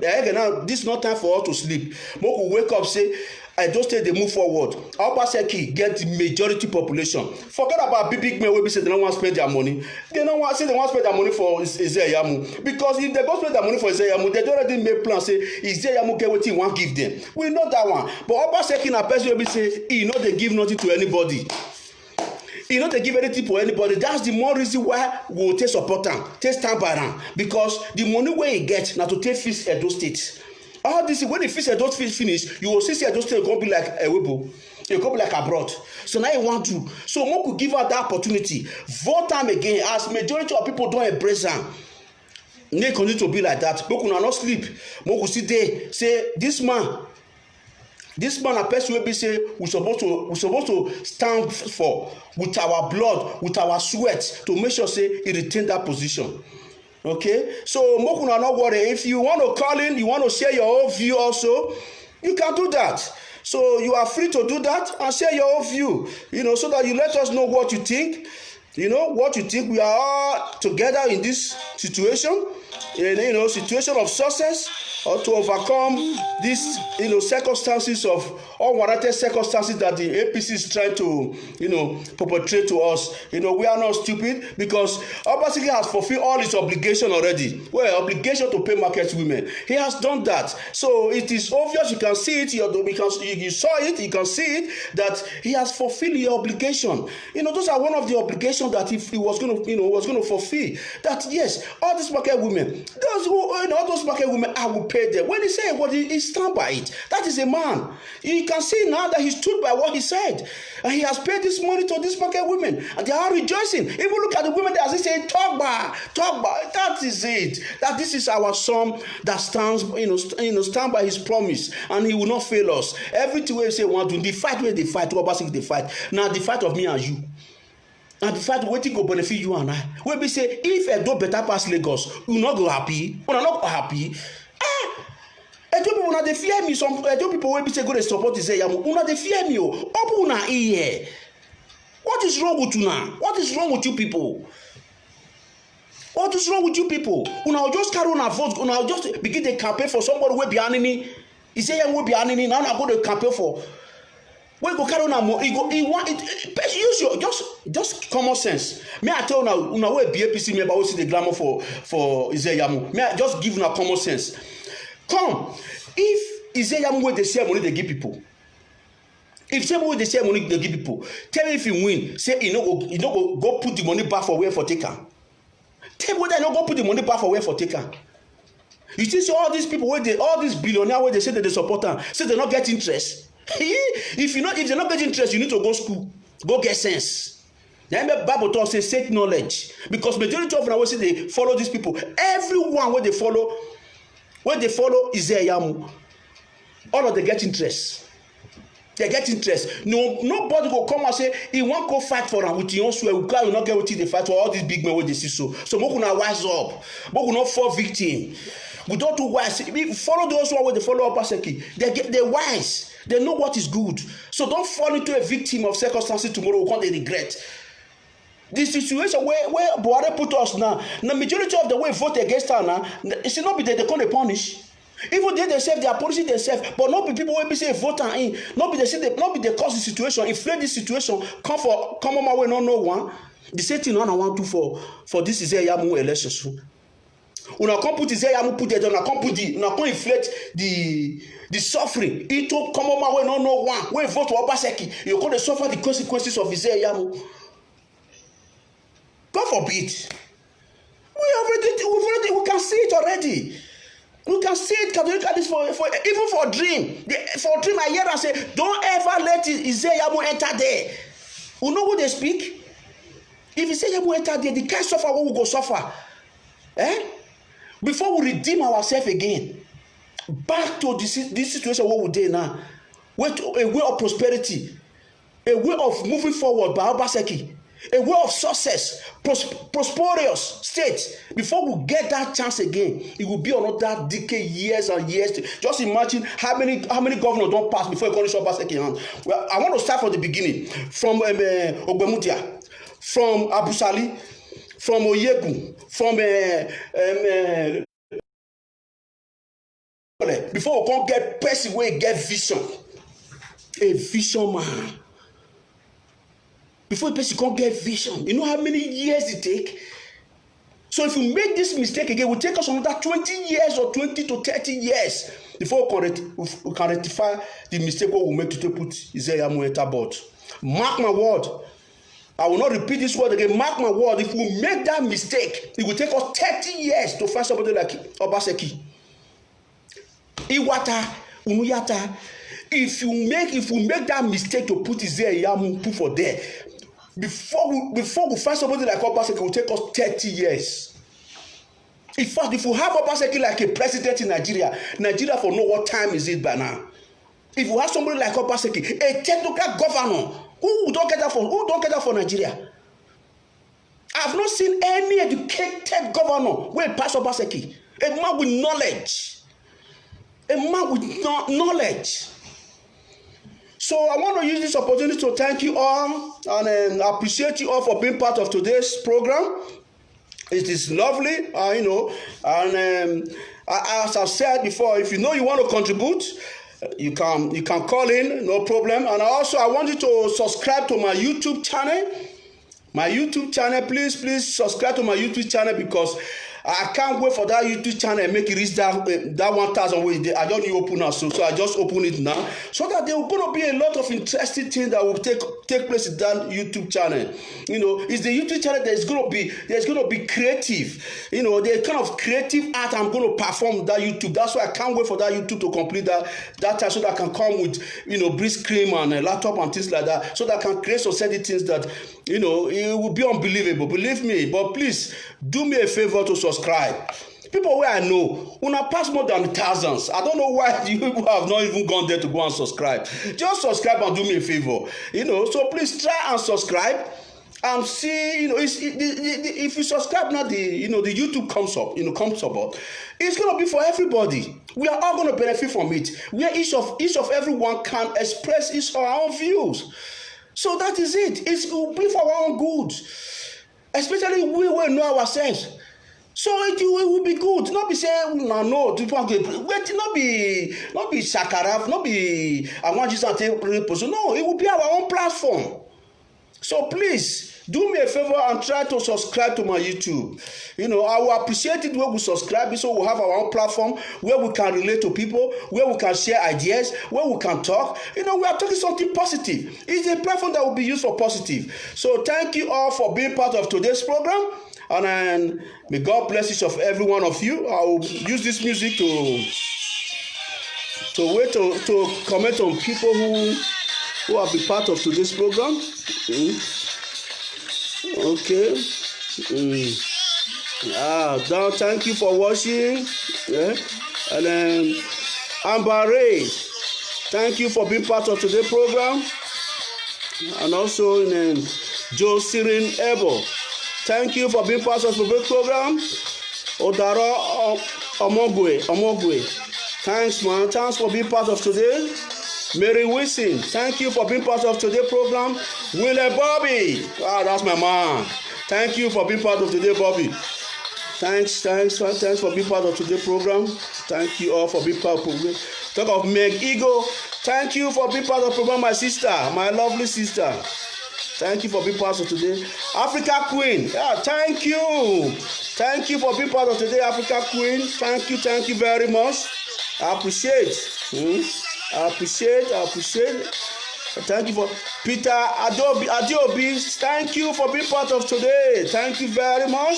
this is not time for us to sleep. Moku wake up, say, Edo State, they move forward. Obaseki get the majority population. Forget about big men wey be say they don't want to spend their money. They don't want to say they want to spend their money for Izeyamu. Because if they go spend their money for Izeyamu, they already make plans say Izeyamu get wetin he want give them. We know that one. But Obaseki na person wey be say he no dey give nothing to anybody. He no dey give anything for anybody. That's the more reason why we go take support am, take stand by am. Because the money wey he get na to take fix Edo State. All this, when the fish Edo State finish, you will see Edo State go be like a Weibo. It go be like abroad. So now you want to. So we could give her that opportunity. Vote time again. As majority of people don't embrace am. They continue to be like that. We could not sleep. We could sit there say this man a person wey be say we supposed to stand for with our blood, with our sweat, to make sure say he retain that position. Okay, so Mokuna not worry. If you want to call in, you want to share your own view also, you can do that. So you are free to do that and share your own view, so that you let us know what you think. What you think. We are all together in this situation, situation of success, or to overcome these, circumstances of unwarranted circumstances that the APC is trying to, perpetrate to us. We are not stupid, because Obaseki has fulfilled all his obligation already. Well, obligation to pay market women. He has done that. So it is obvious. You can see it. You saw it. You can see it that he has fulfilled your obligation. Those are one of the obligations that if he was going to fulfill. That yes, all these market women, all those market women, I will pay them. When he said what he stand by it, that is a man. You can see now that he stood by what he said, and he has paid this money to these market women, and they are rejoicing. Even look at the women that are saying, talk by. That is it. That this is our son that stands, stand by his promise, and he will not fail us. Everything we say want to the fight where they fight, Obaseki they fight. Now the fight of me and you. And the fact wetin go benefit you and I. Wey be say if Edo better pass Lagos, you no go happy. Una no go happy. Edo people una dey fear me. Some Edo people wey be say go dey support Izeyamu, una dey fear me. Open una ear. What is wrong with una? What is wrong with you people? What is wrong with you people? Una just carry una vote. Una just begin to campaign for somebody wey be enemy. Izeyamu wey be enemy. Now una go dey campaign for. When you go carry on, he want it. Use your just common sense. May I tell una wey be APC member wey see the glamour for Izeyamu. May I just give una common sense. Come, if Izeyamu wey dey share money dey give people, if Izeyamu wey dey share money dey give people, tell me if he win, say he no go put the money back for where for take am. Tell me whether he no go put the money back for where for take am. You see all these people all these billionaires wey dey say they support am, say they no get interest. If they not get interest, you need to go school, go get sense. Then the Bible talks say seek knowledge, because majority of them say they follow these people. Everyone where they follow Izeyamu, all of them get interest. They get interest. Nobody go come and say he won't go fight for them with your own swear. We will not get what they fight for all these big men where they see so. So we will wise up. We will not fall victim. We don't do wise. We follow those who are they follow Obaseki. They're wise. They know what is good. So don't fall into a victim of circumstances tomorrow. We can't regret. The situation where Buhari put us now, the majority of the way vote against her now, it should not be that they can't punish. Even they themselves, they are punishing themselves, but not be people will be say vote in. Not be they cause the situation, inflate this situation, come on my way, no one. The same thing I want to for this Izeyamu election. Una come put Izeyamu put it, una come put una come inflate the suffering. It to come on my way, no one. When vote for Obaseki, you going to suffer the consequences of Izeyamu. God forbid. We can see it already. We can see it. Can you look at this for even for a dream? For a dream, I hear and say, don't ever let Izeyamu enter there. You know who they speak? If Izeyamu enter there, the kind suffer what will go suffer. before we redeem ourselves again back to this situation where we dey now, a way of prosperity, a way of moving forward by Obaseki, a way of success, prosperous state. Before we get that chance again, it will be another decade, years and years. Just imagine how many governors don't pass before you reach Obaseki hand. Well, I want to start from the beginning, from Ogbemudia, from Abusali, from Oyegun, from before we can get person wey get vision, a vision man. Before a person can get vision, you know how many years it take? So if you make this mistake again, it will take us another 20 years or 20 to 30 years before we can rectify the mistake what we make to put Isaiah Mueta board. Mark my word. I will not repeat this word again. Mark my word. If we make that mistake, it will take us 30 years to find somebody like Obaseki. Iwata, Umuyata. If we make that mistake to put Isaiah put for there, before we find somebody like Obaseki, it will take us 30 years. In fact, if we have Obaseki like a president in Nigeria for know what time is it by now. If we have somebody like Obaseki, a technical governor, who don't get that for Nigeria? I have not seen any educated governor wey pass Obaseki. A man with knowledge. A man with knowledge. So I want to use this opportunity to thank you all and appreciate you all for being part of today's program. It is lovely, and as I've said before, if you know you want to contribute, you can call in, no problem. And also I want you to subscribe to my YouTube channel. Please subscribe to my YouTube channel, because I can't wait for that YouTube channel and make it reach that 1,000 ways. I don't need to open now, so I just open it now, so that there will going to be a lot of interesting things that will take place in that YouTube channel. It's the YouTube channel that's going to be creative. The kind of creative art I'm going to perform that YouTube. That's why I can't wait for that YouTube to complete that time, so that I can come with big screen and a laptop and things like that, so that I can create some certain things that it will be unbelievable. Believe me. But please do me a favor to subscribe. People where I know, una pass more than thousands. I don't know why you people have not even gone there to go and subscribe. Just subscribe and do me a favor. So please try and subscribe and see. If you subscribe now, the YouTube comes up. It's gonna be for everybody. We are all gonna benefit from it. Where each of everyone can express his or her own views. So that is it. It will be for our own good. Especially we will know ourselves. So it will be good. Not be saying no. People wait. Not be Shakaraf. Not be I want you to take position. No, it will be our own platform. So please do me a favor and try to subscribe to my YouTube. I will appreciate it when we subscribe, so we'll have our own platform where we can relate to people, where we can share ideas, where we can talk. We are talking something positive. It's a platform that will be used for positive. So thank you all for being part of today's program. And may God bless each of every one of you. I will use this music to comment on people who have been part of today's program. Okay. Now thank you for watching. Yeah. And then Amber Ray, thank you for being part of today's program. And also Joe Sirin Ebo, thank you for being part of today's program. Odaro Omogwe, thanks man, thanks for being part of today. Mary Wilson, thank you for being part of today's program. Willie Bobby, that's my man. Thank you for being part of today's Bobby. Thanks for being part of today's program. Thank you all for being part of the program. Talk of Meg Ego, thank you for being part of the program, my sister, my lovely sister. Thank you for being part of today. Africa Queen, thank you. Thank you for being part of today, Africa Queen. Thank you very much. I appreciate. I appreciate. Thank you for Peter Adiobi. Thank you for being part of today. Thank you very much.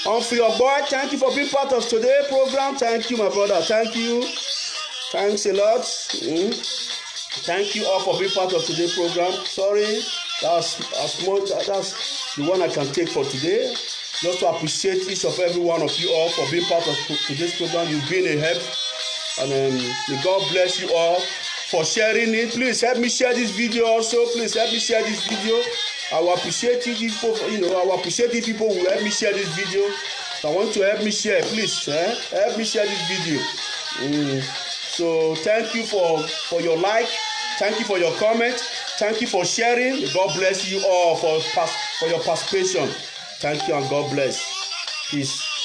For your boy, thank you for being part of today's program. Thank you, my brother. Thank you. Thanks a lot. Thank you all for being part of today's program. Sorry, that's the one I can take for today. Just to appreciate each of every one of you all for being part of today's program. You've been a help, and may God bless you all for sharing it. Please help me share this video also. Please help me share this video. I will appreciate it if people, I will appreciate if people will help me share this video. So I want to help me share. Please help me share this video. So thank you for your like. Thank you for your comment. Thank you for sharing. May God bless you all for your participation. Thank you and God bless. Peace.